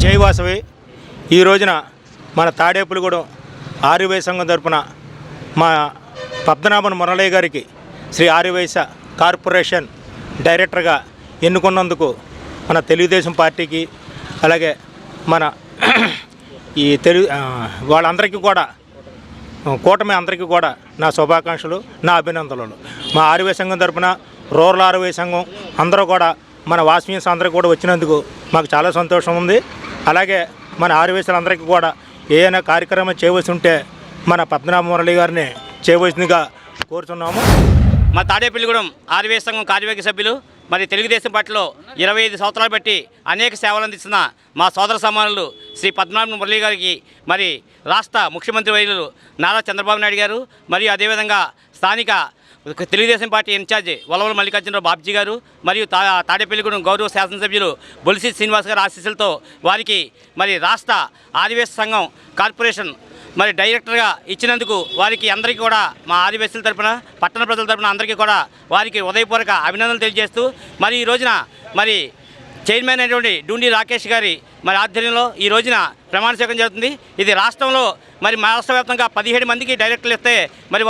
జై వాసవి. ఈ రోజున మన తాడేపులగూడెం ఆర్యవైశ్య సంఘం తరపున మా పద్మనాభన్ మురళీ గారికి శ్రీ ఆర్యవైశ్య కార్పొరేషన్ డైరెక్టర్గా ఎన్నుకున్నందుకు మన తెలుగుదేశం పార్టీకి అలాగే మన ఈ వాళ్ళందరికీ కూడా కూటమి అందరికీ కూడా నా శుభాకాంక్షలు, నా అభినందనలు. మా ఆర్యవైశ్య సంఘం తరపున రూరల్ ఆర్యవైశ్య సంఘం అందరూ కూడా మన వాస్మీన్స్ అందరికీ కూడా వచ్చినందుకు మాకు చాలా సంతోషం ఉంది. అలాగే మన ఆర్యవైశ్యులందరికీ కూడా ఏదైనా కార్యక్రమం చేయవలసి ఉంటే మన పద్మనాభ మురళి గారిని చేయవలసిందిగా కోరుతున్నాము. మా తాడేపల్లిగూడెం ఆర్యవైశ్య సంఘం కార్యవర్గ సభ్యులు మరి తెలుగుదేశం పార్టీలో 25 సంవత్సరాలు బట్టి అనేక సేవలు అందిస్తున్న మా సోదర సమానులు శ్రీ పద్మనాభ మురళి గారికి మరి రాష్ట్ర ముఖ్యమంత్రి వర్యులు నారా చంద్రబాబు నాయుడు గారు మరియు అదేవిధంగా స్థానిక తెలుగుదేశం పార్టీ ఇన్ఛార్జి వలవల మల్లికార్జునరావు బాబ్జీ గారు మరియు తాడేపల్లిగూడెం గౌరవ శాసనసభ్యులు బొలిసి శ్రీనివాస్ గారి ఆశీస్సులతో వారికి మరి రాష్ట్ర ఆదివాసీ సంఘం కార్పొరేషన్ మరి డైరెక్టర్గా ఇచ్చినందుకు వారికి అందరికీ కూడా మా ఆదివాసీల తరపున పట్టణ ప్రజల తరపున అందరికీ కూడా వారికి ఉదయపూర్వక అభినందనలు తెలియజేస్తూ మరి ఈ రోజున మరి చైర్మన్ అయినటువంటి డూండి రాకేష్ గారి మరి ఆధ్వర్యంలో ఈ రోజున ప్రమాణ స్వీకారం జరుగుతుంది. ఇది రాష్ట్రంలో మరి రాష్ట్ర వ్యాప్తంగా 17 మందికి డైరెక్టర్లు ఇస్తే మరి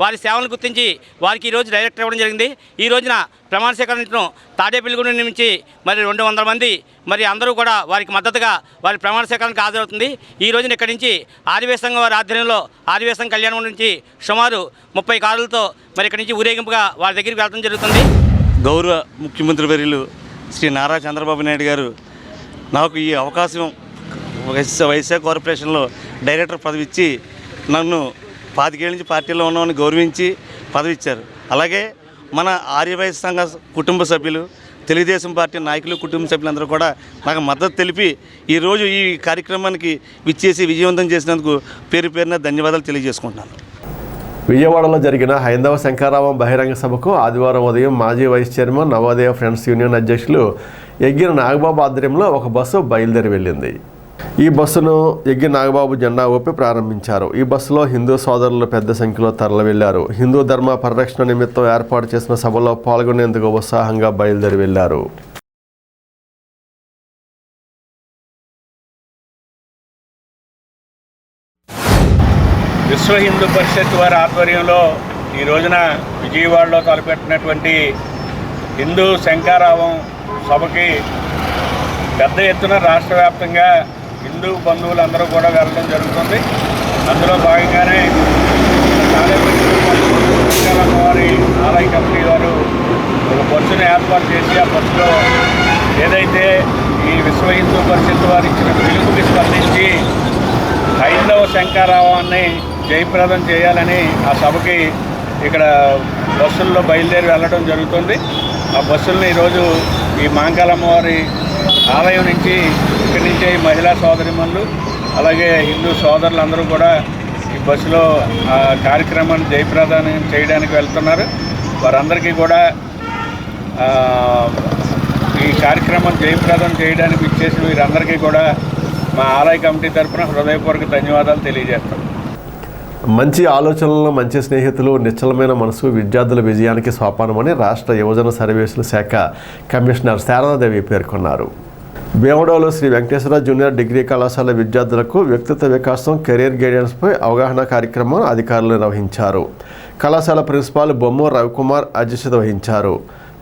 వారి సేవలను గుర్తించి వారికి ఈరోజు డైరెక్టర్ ఇవ్వడం జరిగింది. ఈ రోజున ప్రమాణ స్వీకరించడం తాడేపల్లిగూడెం నుంచి మరి 200 మంది మరి అందరూ కూడా వారికి మద్దతుగా వారి ప్రమాణ స్వీకారానికి హాజరవుతుంది. ఈ రోజున ఇక్కడి నుంచి ఆదివాసీ సంఘం వారి ఆధ్వర్యంలో ఆదివాసీ సంఘ కళ్యాణం నుంచి సుమారు 30 కారులతో మరి ఇక్కడి నుంచి ఊరేగింపుగా వారి దగ్గరికి వెళ్ళడం జరుగుతుంది. గౌరవ ముఖ్యమంత్రి వర్యులు శ్రీ నారా చంద్రబాబు నాయుడు గారు నాకు ఈ అవకాశం వైశ్య కార్పొరేషన్లో డైరెక్టర్ పదవి ఇచ్చి నన్ను 25 ఏళ్ళ నుంచి పార్టీలో ఉన్నామని గౌరవించి పదవి ఇచ్చారు. అలాగే మన ఆర్యవైశ్య సంఘ కుటుంబ సభ్యులు, తెలుగుదేశం పార్టీ నాయకులు, కుటుంబ సభ్యులందరూ కూడా నాకు మద్దతు తెలిపి ఈరోజు ఈ కార్యక్రమానికి విచ్చేసి విజయవంతం చేసినందుకు పేరు పేరున ధన్యవాదాలు తెలియజేసుకుంటున్నాను. విజయవాడలో జరిగిన హైందవ శంకరావం బహిరంగ సభకు ఆదివారం ఉదయం మాజీ vice chairman Navodaya friends union అధ్యక్షులు ఎగ్గిన నాగబాబు ఆధ్వర్యంలో ఒక బస్సు బయలుదేరి వెళ్ళింది. ఈ బస్సును ఎగ్గి నాగబాబు జెండా ఊపి ప్రారంభించారు. ఈ బస్సులో హిందూ సోదరులు పెద్ద సంఖ్యలో తరలి వెళ్లారు. హిందూ ధర్మ పరిరక్షణ నిమిత్తం ఏర్పాటు చేసిన సభలో పాల్గొనేందుకు ఉత్సాహంగా బయలుదేరి వెళ్లారు. విశ్వ హిందూ పరిషత్ వారి ఆధ్వర్యంలో ఈ రోజున విజయవాడలో తలపెట్టినటువంటి హిందూ శంకరావం సభకి పెద్ద ఎత్తున రాష్ట్ర వ్యాప్తంగా హిందూ బంధువులందరూ కూడా వెళ్ళడం జరుగుతుంది. అందులో భాగంగానే వారి ఆలయ కమిటీ వారు ఒక బస్సును ఏర్పాటు చేసి ఆ బస్సులో ఏదైతే ఈ విశ్వ హిందూ పరిషత్ వారు ఇచ్చిన పిలుపుకి స్పందించి హైందవ శంకరావాన్ని జయప్రదం చేయాలని ఆ సభకి ఇక్కడ బస్సుల్లో బయలుదేరి వెళ్ళడం జరుగుతుంది. ఆ బస్సులను ఈరోజు ఈ మాంకాలమ్మవారి ఆలయం నుంచి ఇక్కడి నుంచే ఈ మహిళా సోదరిమణులు అలాగే హిందూ సోదరులందరూ కూడా ఈ బస్సులో ఆ కార్యక్రమాన్ని జయప్రదం చేయడానికి వెళ్తున్నారు. వారందరికీ కూడా ఈ కార్యక్రమం జయప్రదం చేయడానికి ఇచ్చేసిన వీరందరికీ కూడా మా ఆలయ కమిటీ తరఫున హృదయపూర్వక ధన్యవాదాలు తెలియజేస్తాం. మంచి ఆలోచనలు, మంచి స్నేహితులు, నిశ్చలమైన మనసు విద్యార్థుల విజయానికి సోపానమని రాష్ట్ర యువజన సర్వీసుల శాఖ కమిషనర్ శారదాదేవి పేర్కొన్నారు. భీమడోలు శ్రీ వెంకటేశ్వర జూనియర్ డిగ్రీ కళాశాల విద్యార్థులకు వ్యక్తిత్వ వికాసం, కెరీర్ గైడెన్స్పై అవగాహన కార్యక్రమం అధికారులు నిర్వహించారు. కళాశాల ప్రిన్సిపాల్ బొమ్మ రవికుమార్ అధ్యక్షత వహించారు.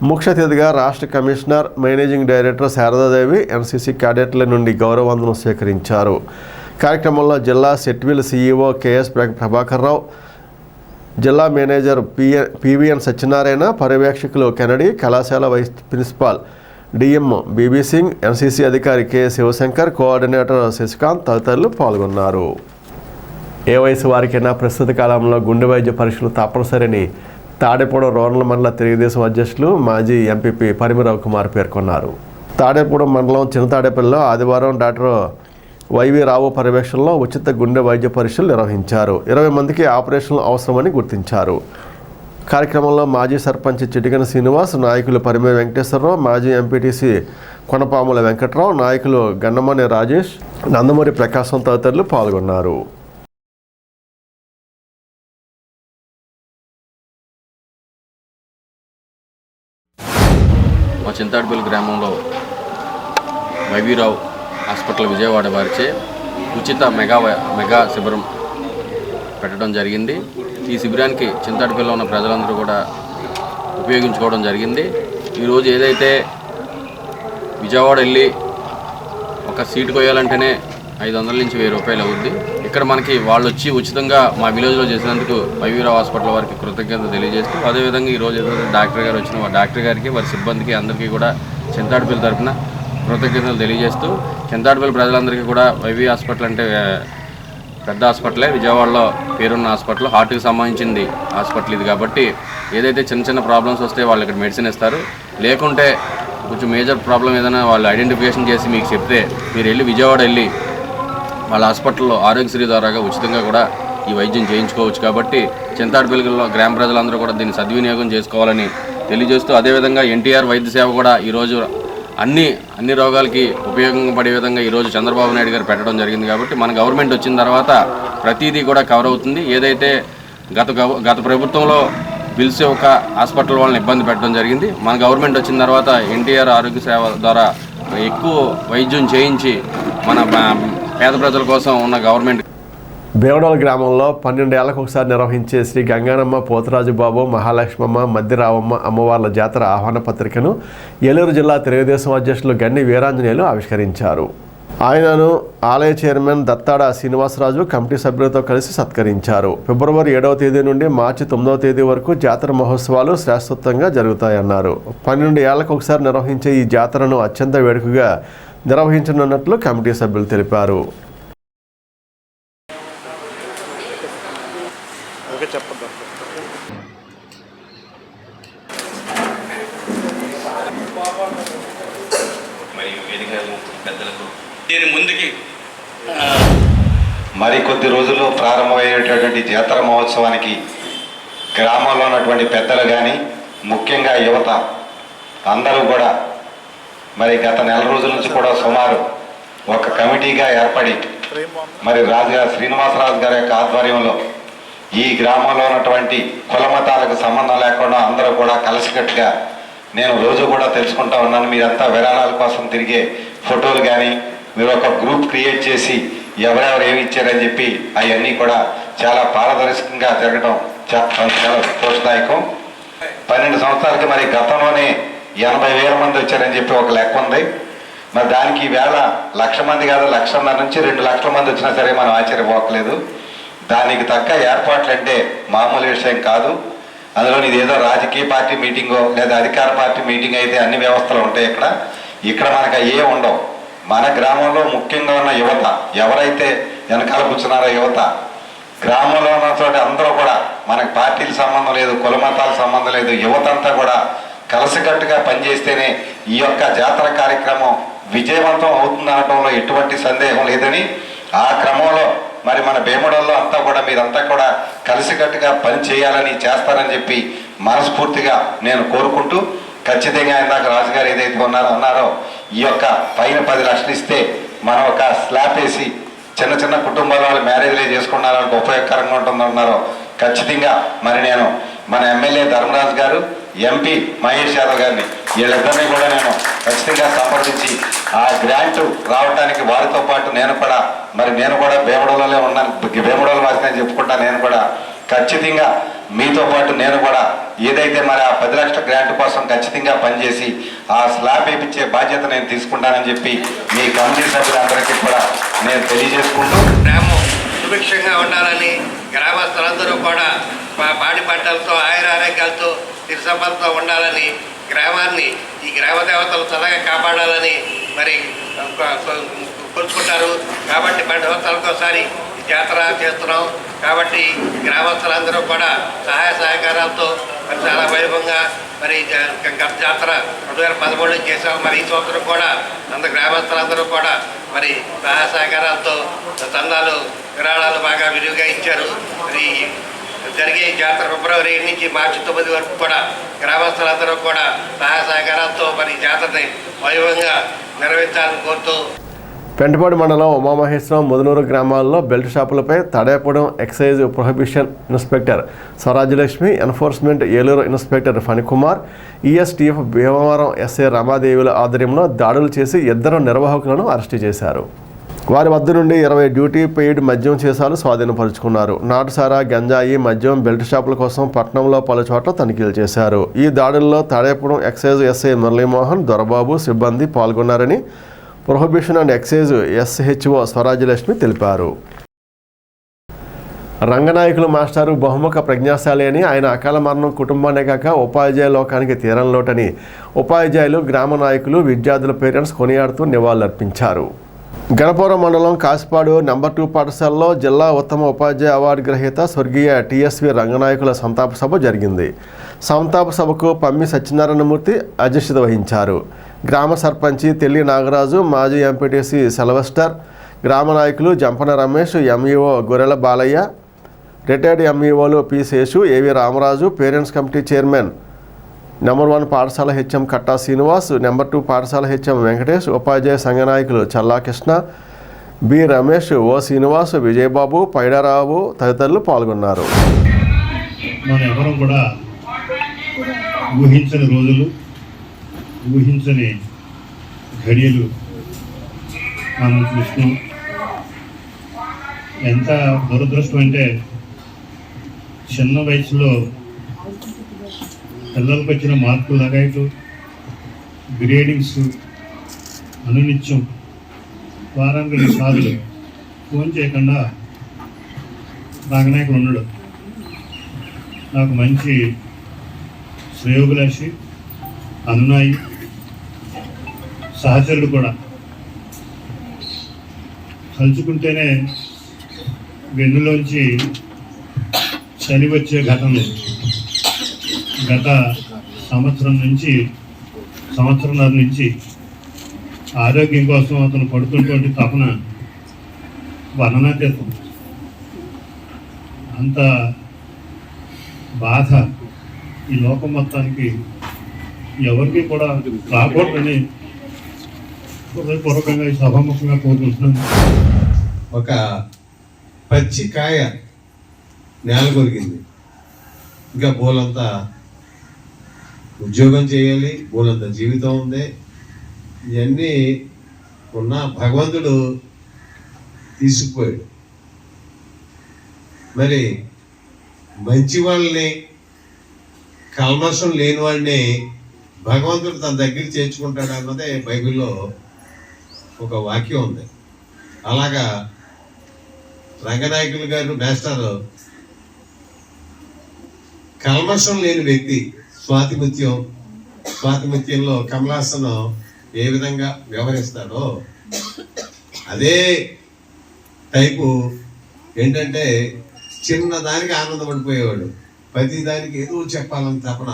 ముఖ్య అతిథిగా రాష్ట్ర commissioner, managing director Sharadadevi NCC క్యాడెట్ల నుండి గౌరవవందనం స్వీకరించారు. కార్యక్రమంలో జిల్లా సెట్విల్ సీఈఓ కేఎస్ ప్రభాకర్ రావు, జిల్లా మేనేజర్ పివిఎన్ సత్యనారాయణ, పర్యవేక్షకులు కెనడి, కళాశాల vice principal DM BB Singh, NCC అధికారి కె శివశంకర్, కోఆర్డినేటర్ శశికాంత్ తదితరులు పాల్గొన్నారు. ఏ వయసు వారికైనా ప్రస్తుత కాలంలో గుండె వైద్య పరీక్షలు తప్పనిసరిని తాడేపూడెం రూరల్ మండల తెలుగుదేశం అధ్యక్షులు మాజీ ఎంపీపీ పరిమి రవికుమార్ పేర్కొన్నారు. తాడేపూడెం మండలం చిన్నతాడేపల్లిలో ఆదివారం డాక్టర్ వైవి రావు పర్యవేక్షణలో ఉచిత గుండె వైద్య పరీక్షలు నిర్వహించారు. 20 మందికి ఆపరేషన్లు అవసరమని గుర్తించారు. కార్యక్రమంలో మాజీ సర్పంచ్ చిటికన శ్రీనివాస్, నాయకులు పరిమే వెంకటేశ్వరరావు, మాజీ ఎంపీటీసీ కొనపాముల వెంకట్రావు, నాయకులు గన్నమణి రాజేష్, నందమూరి ప్రకాశం తదితరులు పాల్గొన్నారు. మా చింతాడపల్లి గ్రామంలో వైవీరావు హాస్పిటల్ విజయవాడ వారిచే ఉచిత మెగా శిబిరం పెట్టడం జరిగింది. ఈ శిబిరానికి చింతాడపల్లిలో ఉన్న ప్రజలందరూ కూడా ఉపయోగించుకోవడం జరిగింది. ఈరోజు ఏదైతే విజయవాడ వెళ్ళి ఒక సీటు కొయ్యాలంటేనే 500 నుంచి 1000 రూపాయలు అవుద్ది. ఇక్కడ మనకి వాళ్ళు వచ్చి ఉచితంగా మా విలేజ్లో చేసినందుకు వైవీరావు హాస్పిటల్ వారికి కృతజ్ఞత తెలియజేస్తూ, అదేవిధంగా ఈరోజు ఏదైతే డాక్టర్ గారు వచ్చిన డాక్టర్ గారికి, వారి సిబ్బందికి అందరికీ కూడా చింతాడపల్లి తరఫున కృతజ్ఞతలు తెలియజేస్తూ, చింతాడపల్లి ప్రజలందరికీ కూడా వైవీ హాస్పిటల్ అంటే పెద్ద హాస్పిటలే, విజయవాడలో పేరున్న హాస్పిటల్, హార్ట్కి సంబంధించింది హాస్పిటల్ ఇది. కాబట్టి ఏదైతే చిన్న చిన్న ప్రాబ్లమ్స్ వస్తే వాళ్ళు ఇక్కడ మెడిసిన్ ఇస్తారు. లేకుంటే కొంచెం మేజర్ ప్రాబ్లం ఏదైనా వాళ్ళు ఐడెంటిఫికేషన్ చేసి మీకు చెప్తే మీరు వెళ్ళి విజయవాడ వెళ్ళి వాళ్ళ హాస్పిటల్లో ఆరోగ్యశ్రీ ద్వారాగా ఉచితంగా కూడా ఈ వైద్యం చేయించుకోవచ్చు. కాబట్టి చింతాడపల్లిలో గ్రామ ప్రజలందరూ కూడా దీన్ని సద్వినియోగం చేసుకోవాలని తెలియజేస్తూ, అదేవిధంగా ఎన్టీఆర్ వైద్య సేవ కూడా ఈరోజు అన్ని రోగాలకి ఉపయోగపడే విధంగా ఈరోజు చంద్రబాబు నాయుడు గారు పెట్టడం జరిగింది. కాబట్టి మన గవర్నమెంట్ వచ్చిన తర్వాత ప్రతిదీ కూడా కవర్ అవుతుంది. ఏదైతే గత ప్రభుత్వంలో పిలిచి ఒక హాస్పిటల్ వాళ్ళని ఇబ్బంది పెట్టడం జరిగింది, మన గవర్నమెంట్ వచ్చిన తర్వాత ఎన్టీఆర్ ఆరోగ్య సేవ ద్వారా ఎక్కువ వైద్యం చేయించి మన పేద ప్రజల కోసం ఉన్న గవర్నమెంట్. భీమడోలు గ్రామంలో 12 ఏళ్లకు ఒకసారి నిర్వహించే శ్రీ గంగానమ్మ, పోతరాజు బాబు, మహాలక్ష్మమ్మ, మద్దిరావమ్మ అమ్మవార్ల జాతర ఆహ్వాన పత్రికను ఏలూరు జిల్లా తెలుగుదేశం అధ్యక్షులు గన్ని వీరాంజనేయులు ఆవిష్కరించారు. ఆయనను ఆలయ చైర్మన్ దత్తాడ శ్రీనివాసరాజు కమిటీ సభ్యులతో కలిసి సత్కరించారు. ఫిబ్రవరి 7వ తేదీ నుండి మార్చి 9వ తేదీ వరకు జాతర మహోత్సవాలు శాశ్వతంగా జరుగుతాయన్నారు. 12 ఏళ్లకు ఒకసారి నిర్వహించే ఈ జాతరను అత్యంత వేడుకగా నిర్వహించనున్నట్లు కమిటీ సభ్యులు తెలిపారు. మరికొద్ది రోజుల్లో ప్రారంభమయ్యేటటువంటి జాతర మహోత్సవానికి గ్రామంలో ఉన్నటువంటి పెద్దలు కానీ ముఖ్యంగా యువత అందరూ కూడా మరి గత నెల రోజుల నుంచి కూడా సుమారు ఒక కమిటీగా ఏర్పడి మరి రాజుగారు శ్రీనివాసరాజు గారి యొక్క ఆధ్వర్యంలో ఈ గ్రామంలో ఉన్నటువంటి కుల మతాలకు సంబంధం లేకుండా అందరూ కూడా కలిసికట్టుగా నేను రోజు కూడా తెలుసుకుంటా ఉన్నాను. మీరంతా విరాళాల కోసం తిరిగే ఫోటోలు కానీ మీరు ఒక గ్రూప్ క్రియేట్ చేసి ఎవరెవరు ఏమి ఇచ్చారని చెప్పి అవన్నీ కూడా చాలా పారదర్శకంగా జరగడం చాలా ప్రోత్సాహదాయకం. 12 సంవత్సరాలకి మరి గతంలోనే 80,000 మంది వచ్చారని చెప్పి ఒక లెక్క ఉంది. మరి దానికి ఈవేళ 1,00,000 మంది కాదు, 1,50,000 నుంచి 2 లక్షల మంది వచ్చినా సరే మనం ఆశ్చర్యపోకలేదు. దానికి తగ్గ ఏర్పాట్లు అంటే మామూలు విషయం కాదు. అందులో ఇదేదో రాజకీయ పార్టీ మీటింగో లేదా అధికార పార్టీ మీటింగ్ అయితే అన్ని వ్యవస్థలు ఉంటాయి. ఇక్కడ మనకు అయ్యే ఉండవు. మన గ్రామంలో ముఖ్యంగా ఉన్న యువత ఎవరైతే వెనకాల కూర్చున్నారో యువత గ్రామంలో ఉన్న చోట అందరూ కూడా మనకు పార్టీల సంబంధం లేదు, కుల మతాల సంబంధం లేదు, యువత అంతా కూడా కలిసికట్టుగా పనిచేస్తేనే ఈ యొక్క జాతర కార్యక్రమం విజయవంతం అవుతుందనడంలో ఎటువంటి సందేహం లేదని, ఆ క్రమంలో మరి మన భీమడోల్లో అంతా కూడా మీరంతా కూడా కలిసికట్టుగా పని చేయాలని చేస్తారని చెప్పి మనస్ఫూర్తిగా నేను కోరుకుంటూ, ఖచ్చితంగా ఇందాక రాజుగారు ఏదైతే అన్నారో ఈ యొక్క పైన 10 లక్షలు ఇస్తే మనం ఒక స్లాబ్ వేసి చిన్న చిన్న కుటుంబాల వాళ్ళు మ్యారేజ్లే చేసుకున్నారని ఉపయోగకరంగా ఉంటుందన్నారో ఖచ్చితంగా మరి నేను మన ఎమ్మెల్యే ధర్మరాజు గారు, ఎంపీ మహేష్ యాదవ్ గారిని వీళ్ళిద్దరినీ కూడా నేను ఖచ్చితంగా సంప్రదించి ఆ గ్రాంట్ రావడానికి వారితో పాటు నేను కూడా భీమడోలలోనే ఉన్నాను, భీమడోల వారిని చెప్పుకుంటా. నేను కూడా ఖచ్చితంగా మీతో పాటు నేను కూడా ఏదైతే మరి ఆ 10 లక్షల గ్రాంట్ కోసం ఖచ్చితంగా పనిచేసి ఆ స్లాబ్ వేయించే బాధ్యత నేను తీసుకుంటానని చెప్పి మీ కమిటీ సభ్యులందరికీ కూడా నేను తెలియజేసుకుంటూ, గ్రామం సుభిక్షంగా ఉండాలని, గ్రామస్తులందరూ కూడా పాడి పంటలతో ఆయురారోగ్యాలతో తిరుసంపదతో ఉండాలని, గ్రామాన్ని ఈ గ్రామ దేవతలు చల్లగా కాపాడాలని మరి కొలుచుకుంటారు. కాబట్టి 2 సంవత్సరాలకు ఒకసారి జాతర చేస్తున్నాం. కాబట్టి గ్రామస్తులందరూ కూడా సహాయ సహకారాలతో మరి చాలా వైభవంగా మరి గత జాతర 2013 చేసాం. మరి ఈ సంవత్సరం కూడా గ్రామస్తులందరూ కూడా మరి సహాయ సహకారాలతో చందాలు విరాళాలు బాగా విరివిగా ఇచ్చారు. మరి జరిగే జాతర ఫిబ్రవరి నుంచి మార్చి 9 వరకు కూడా గ్రామస్తులందరూ కూడా సహాయ సహకారాలతో మరి జాతరని వైభవంగా నిర్వహించాలని కోరుతూ పెంటపాడు మండలం ఉమామహేశ్వరం ముదనూరు గ్రామాల్లో బెల్ట్ షాపులపై తడేపడం excise prohibition inspector Swarajyalakshmi, enforcement Eluru inspector Phanikumar, ESTF Bhimavaram SI రమాదేవుల ఆధ్వర్యంలో దాడులు చేసి 2 నిర్వాహకులను అరెస్టు చేశారు. వారి వద్ద నుండి 20 డ్యూటీ పెయిడ్ మద్యం సీసాలు స్వాధీనపరుచుకున్నారు. నాటుసారా, గంజాయి, మద్యం బెల్ట్ షాపుల కోసం పట్టణంలో పలు చోట్ల తనిఖీలు చేశారు. ఈ దాడుల్లో తడేపడం ఎక్సైజ్ ఎస్ఐ మురళీమోహన్, దొరబాబు సిబ్బంది పాల్గొన్నారని prohibition and excise SHO Swarajyalakshmi తెలిపారు. రంగనాయకులు మాస్టారు బహుముఖ ప్రజ్ఞాశాలి అని, ఆయన అకాల మరణం కుటుంబానే కాక ఉపాధ్యాయ లోకానికి తీరం లోటని ఉపాధ్యాయులు, గ్రామ నాయకులు, విద్యార్థుల పేరెంట్స్ కొనియాడుతూ నివాళులర్పించారు. గణపురం మండలం కాసిపాడు నంబర్ 2 పాఠశాలలో జిల్లా ఉత్తమ ఉపాధ్యాయ అవార్డు గ్రహీత స్వర్గీయ టీఎస్వి రంగనాయకుల సంతాప సభ జరిగింది. సంతాప సభకు పమ్మి సత్యనారాయణమూర్తి అధ్యక్షత వహించారు. గ్రామ సర్పంచి తెల్లి నాగరాజు, మాజీ ఎంపీటీసీ సెలవెస్టర్, గ్రామ నాయకులు జంపన రమేష్, ఎంఈఓ గొర్రెల బాలయ్య, రిటైర్డ్ ఎంఈఓలు పి శేషు, ఏవి Ramaraju, parents committee chairman number 1 పాఠశాల హెచ్ఎం కట్టా శ్రీనివాస్, నంబర్ 2 పాఠశాల హెచ్ఎం వెంకటేష్, ఉపాధ్యాయ సంఘ నాయకులు చల్లాకృష్ణ, బి రమేష్, ఓ శ్రీనివాస్, విజయబాబు, పైడారావు తదితరులు పాల్గొన్నారు. మనం ఎవరం కూడా ఊహించని రోజులు, ఊహించని ఘడియలు మనం చూస్తున్నాం. ఎంత దురదృష్టం అంటే చిన్న వయసులో పిల్లలకు వచ్చిన మార్కులు లగాయలు, గ్రేడింగ్స్, అనునిత్యం వారానికి సార్లు ఫోన్ చేయకుండా రంగనాయకుడు ఉన్నాడు. నాకు మంచి శ్రేయోభిలాషి, అనునాయి, సహచరుడు కూడా. తలుచుకుంటేనే వెన్నులోంచి చలి వచ్చే ఘటనలు గత సంవత్సరంన్నర నుంచి ఆరోగ్యం కోసం అతను పడుతున్నటువంటి తపన వర్ణనాతీతం. అంత బాధ ఈ లోకం మొత్తానికి ఎవరికి కూడా రాకూడదని హృదయపూర్వకంగా ఈ సభాముఖంగా కోరుకుంటున్నాను. ఒక పచ్చి కాయ నేల కొరికింది. ఇంకా బోలంతా ఉద్యోగం చేయాలి, బోలంత జీవితం ఉంది. ఇవన్నీ ఉన్న భగవంతుడు తీసుకుపోయాడు. మరి మంచి వాళ్ళని, కల్మషం లేని వాడిని భగవంతుడు తన దగ్గర చేర్చుకుంటాడు అన్నదే బైబిల్లో ఒక వాక్యం ఉంది. అలాగా రంగనాయకులు గారు మాస్టర్ కల్మషం లేని వ్యక్తి. స్వాతిముత్యంలో కమలాసనం ఏ విధంగా వ్యవహరిస్తాడో అదే టైపు ఏంటంటే చిన్న దానికి ఆనందపడిపోయేవాడు. ప్రతి దానికి ఏదో చెప్పాలని తపన,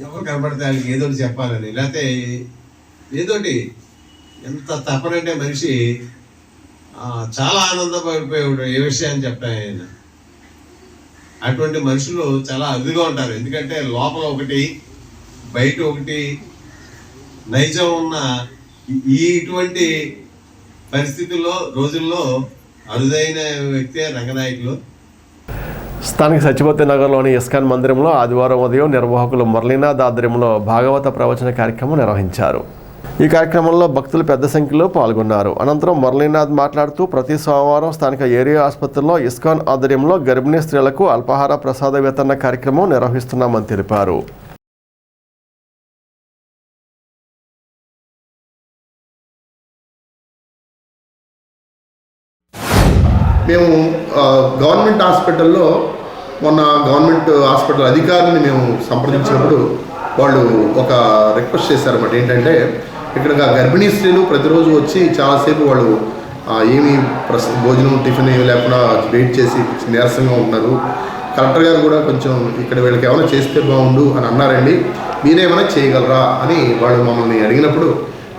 ఎవరు కనబడితే వాళ్ళకి ఏదో చెప్పాలని, లేకపోతే ఏదోటి. ఎంత తపనంటే మనిషి చాలా ఆనందపడిపోయేవాడు ఏ విషయాన్ని చెప్తాను ఆయన. అటువంటి మనుషులు చాలా అరుదుగా ఉంటారు. ఎందుకంటే లోపల ఒకటి, బయట ఒకటి నైజం ఉన్న ఇటువంటి పరిస్థితుల్లో, రోజుల్లో అరుదైన వ్యక్తే రంగనాయకులు. స్థానిక సచివతి నగర్లోని ఇస్కాన్ మందిరంలో ఆదివారం ఉదయం నిర్వాహకులు మురళీనాథ్ ఆధ్వర్యంలో భాగవత ప్రవచన కార్యక్రమం నిర్వహించారు. ఈ కార్యక్రమంలో భక్తులు పెద్ద సంఖ్యలో పాల్గొన్నారు. అనంతరం మురళీనాథ్ మాట్లాడుతూ ప్రతి సోమవారం స్థానిక ఏరియా ఆసుపత్రిలో ఇస్కాన్ ఆధ్వర్యంలో గర్భిణీ స్త్రీలకు అల్పాహార ప్రసాద వితరణ కార్యక్రమం నిర్వహిస్తున్నామని తెలిపారు. మేము గవర్నమెంట్ హాస్పిటల్లో మొన్న గవర్నమెంట్ హాస్పిటల్ అధికారులని మేము సంప్రదించినప్పుడు వాళ్ళు ఒక రిక్వెస్ట్ చేశారన్నమాట. ఏంటంటే ఇక్కడ గర్భిణీ స్త్రీలు ప్రతిరోజు వచ్చి చాలాసేపు వాళ్ళు ఏమి భోజనం టిఫిన్ ఏమి లేకుండా వెయిట్ చేసి నీరసంగా ఉంటున్నారు. కలెక్టర్ గారు కూడా కొంచెం ఇక్కడ వీళ్ళకి ఏమైనా చేస్తే బాగుండు అని అన్నారండి, మీరేమైనా చేయగలరా అని వాళ్ళు మమ్మల్ని అడిగినప్పుడు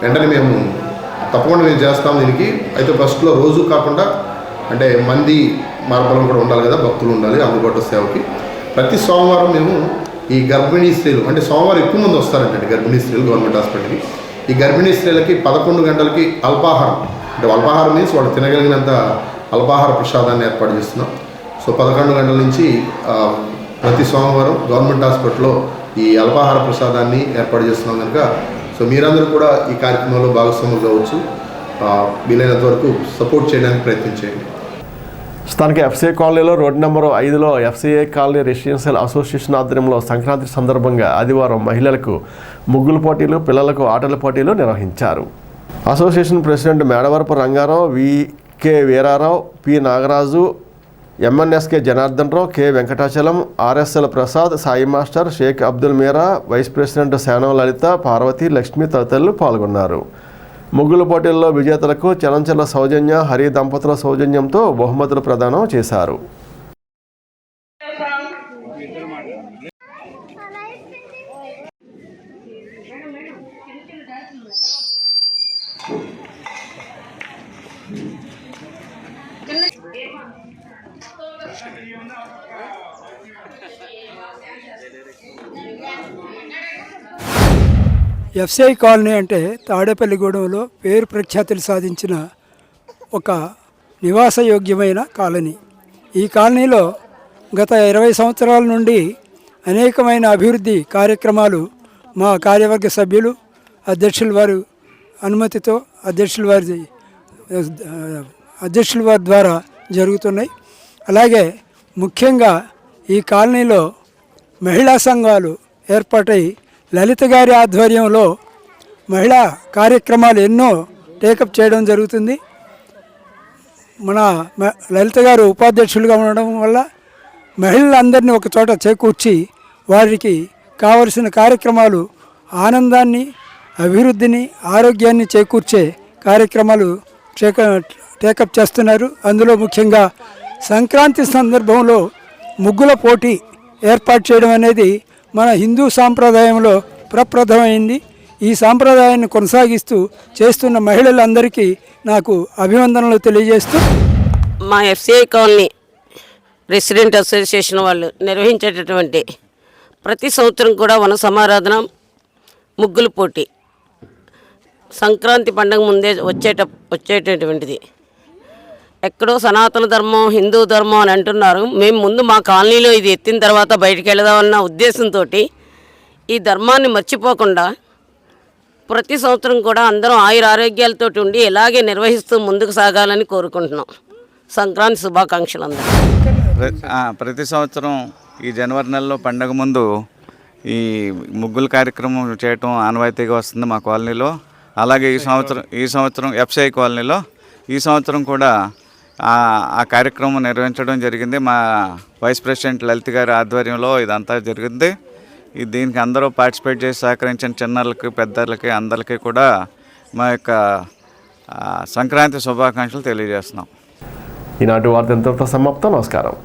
వెంటనే మేము తప్పకుండా మేము చేస్తాం దీనికి. అయితే ఫస్ట్లో రోజు కాకుండా అంటే మంది మార్బలం కూడా ఉండాలి కదా, భక్తులు ఉండాలి అందుబాటు సేవకి. ప్రతి సోమవారం మేము ఈ గర్భిణీ స్త్రీలు అంటే సోమవారం ఎక్కువ మంది వస్తారంటండి గర్భిణీ స్త్రీలు గవర్నమెంట్ హాస్పిటల్కి. ఈ గర్భిణీ స్త్రీలకి 11 గంటలకి అల్పాహారం అంటే అల్పాహారం మీన్స్ వాళ్ళు తినగలిగినంత అల్పాహార ప్రసాదాన్ని ఏర్పాటు చేస్తున్నాం. సో 11 గంటల నుంచి ప్రతి సోమవారం గవర్నమెంట్ హాస్పిటల్లో ఈ అల్పాహార ప్రసాదాన్ని ఏర్పాటు చేస్తున్నాం కనుక సో మీరందరూ కూడా ఈ కార్యక్రమంలో భాగస్వాములు కావచ్చు. వీలైనంత వరకు సపోర్ట్ చేయడానికి ప్రయత్నించండి. స్థానిక ఎఫ్సీఐ కాలనీలో రోడ్డు నెంబరు 5లో ఎఫ్సీఐ కాలనీ రెసిడెన్షియల్ అసోసియేషన్ ఆధ్వర్యంలో సంక్రాంతి సందర్భంగా ఆదివారం మహిళలకు ముగ్గుల పోటీలు, పిల్లలకు ఆటల పోటీలు నిర్వహించారు. Association president Medavarapu Rangarao, VK Veerarao, P Nagaraju, MNSK Janardhan Rao, K Venkatachalam, RSL Prasad, Sai master, Sheikh Abdul Meera, vice president శానవ లలిత, పార్వతి, లక్ష్మి తదితరులు పాల్గొన్నారు. ముగ్గుల పోటీల్లో విజేతలకు చలంచల సౌజన్య, హరి దంపతుల సౌజన్యంతో బహుమతులు ప్రదానం చేశారు. ఎఫ్సీఐ కాలనీ అంటే తాడేపల్లిగూడెంలో పేరు ప్రఖ్యాతులు సాధించిన ఒక నివాసయోగ్యమైన కాలనీ. ఈ కాలనీలో గత 20 సంవత్సరాల నుండి అనేకమైన అభివృద్ధి కార్యక్రమాలు మా కార్యవర్గ సభ్యులు అధ్యక్షుల వారి అనుమతితో అధ్యక్షుల వారి ద్వారా జరుగుతున్నాయి. అలాగే ముఖ్యంగా ఈ కాలనీలో మహిళా సంఘాలు ఏర్పాటై లలిత గారి ఆధ్వర్యంలో మహిళా కార్యక్రమాలు ఎన్నో టేకప్ చేయడం జరుగుతుంది. మన లలిత గారు ఉపాధ్యక్షులుగా ఉండడం వల్ల మహిళలందరినీ ఒక చోట చేకూర్చి వారికి కావలసిన కార్యక్రమాలు ఆనందాన్ని, అభివృద్ధిని, ఆరోగ్యాన్ని చేకూర్చే కార్యక్రమాలు టేకప్ చేస్తున్నారు. అందులో ముఖ్యంగా సంక్రాంతి సందర్భంలో ముగ్గుల పోటీ ఏర్పాటు చేయడం అనేది మన హిందూ సాంప్రదాయంలో ప్రప్రథమైంది. ఈ సాంప్రదాయాన్ని కొనసాగిస్తూ చేస్తున్న మహిళలందరికీ నాకు అభివందనలు తెలియజేస్తూ మా ఎఫ్సీఐ కాలనీ రెసిడెంట్ అసోసియేషన్ వాళ్ళు నిర్వహించేటటువంటి ప్రతి సంవత్సరం కూడా వన సమారాధన, ముగ్గుల పోటీ సంక్రాంతి పండుగ ముందే వచ్చేటటువంటిది. ఎక్కడో సనాతన ధర్మం, హిందూ ధర్మం అని అంటున్నారు. మేము ముందు మా కాలనీలో ఇది ఎత్తిన తర్వాత బయటికి వెళదామన్న ఉద్దేశంతో ఈ ధర్మాన్ని మర్చిపోకుండా ప్రతి సంవత్సరం కూడా అందరం ఆయుర ఆరోగ్యాలతో ఉండి ఇలాగే నిర్వహిస్తూ ముందుకు సాగాలని కోరుకుంటున్నాం. సంక్రాంతి శుభాకాంక్షలు అందరూ. ప్రతి సంవత్సరం ఈ జనవరి నెలలో పండగ ముందు ఈ ముగ్గుల కార్యక్రమం చేయటం ఆనవాయితీగా వస్తుంది మా కాలనీలో. అలాగే ఈ సంవత్సరం ఎఫ్సీఐ కాలనీలో ఈ సంవత్సరం కూడా ఆ కార్యక్రమం నిర్వహించడం జరిగింది. మా వైస్ ప్రెసిడెంట్ లలిత గారి ఆధ్వర్యంలో ఇదంతా జరిగింది. దీనికి అందరూ పార్టిసిపేట్ చేసి సహకరించిన చిన్నలకి, పెద్దలకి, అందరికీ కూడా మా యొక్క సంక్రాంతి శుభాకాంక్షలు తెలియజేస్తున్నాం. ఈనాటి వార్త ఎంతతో సమాప్తం. నమస్కారం.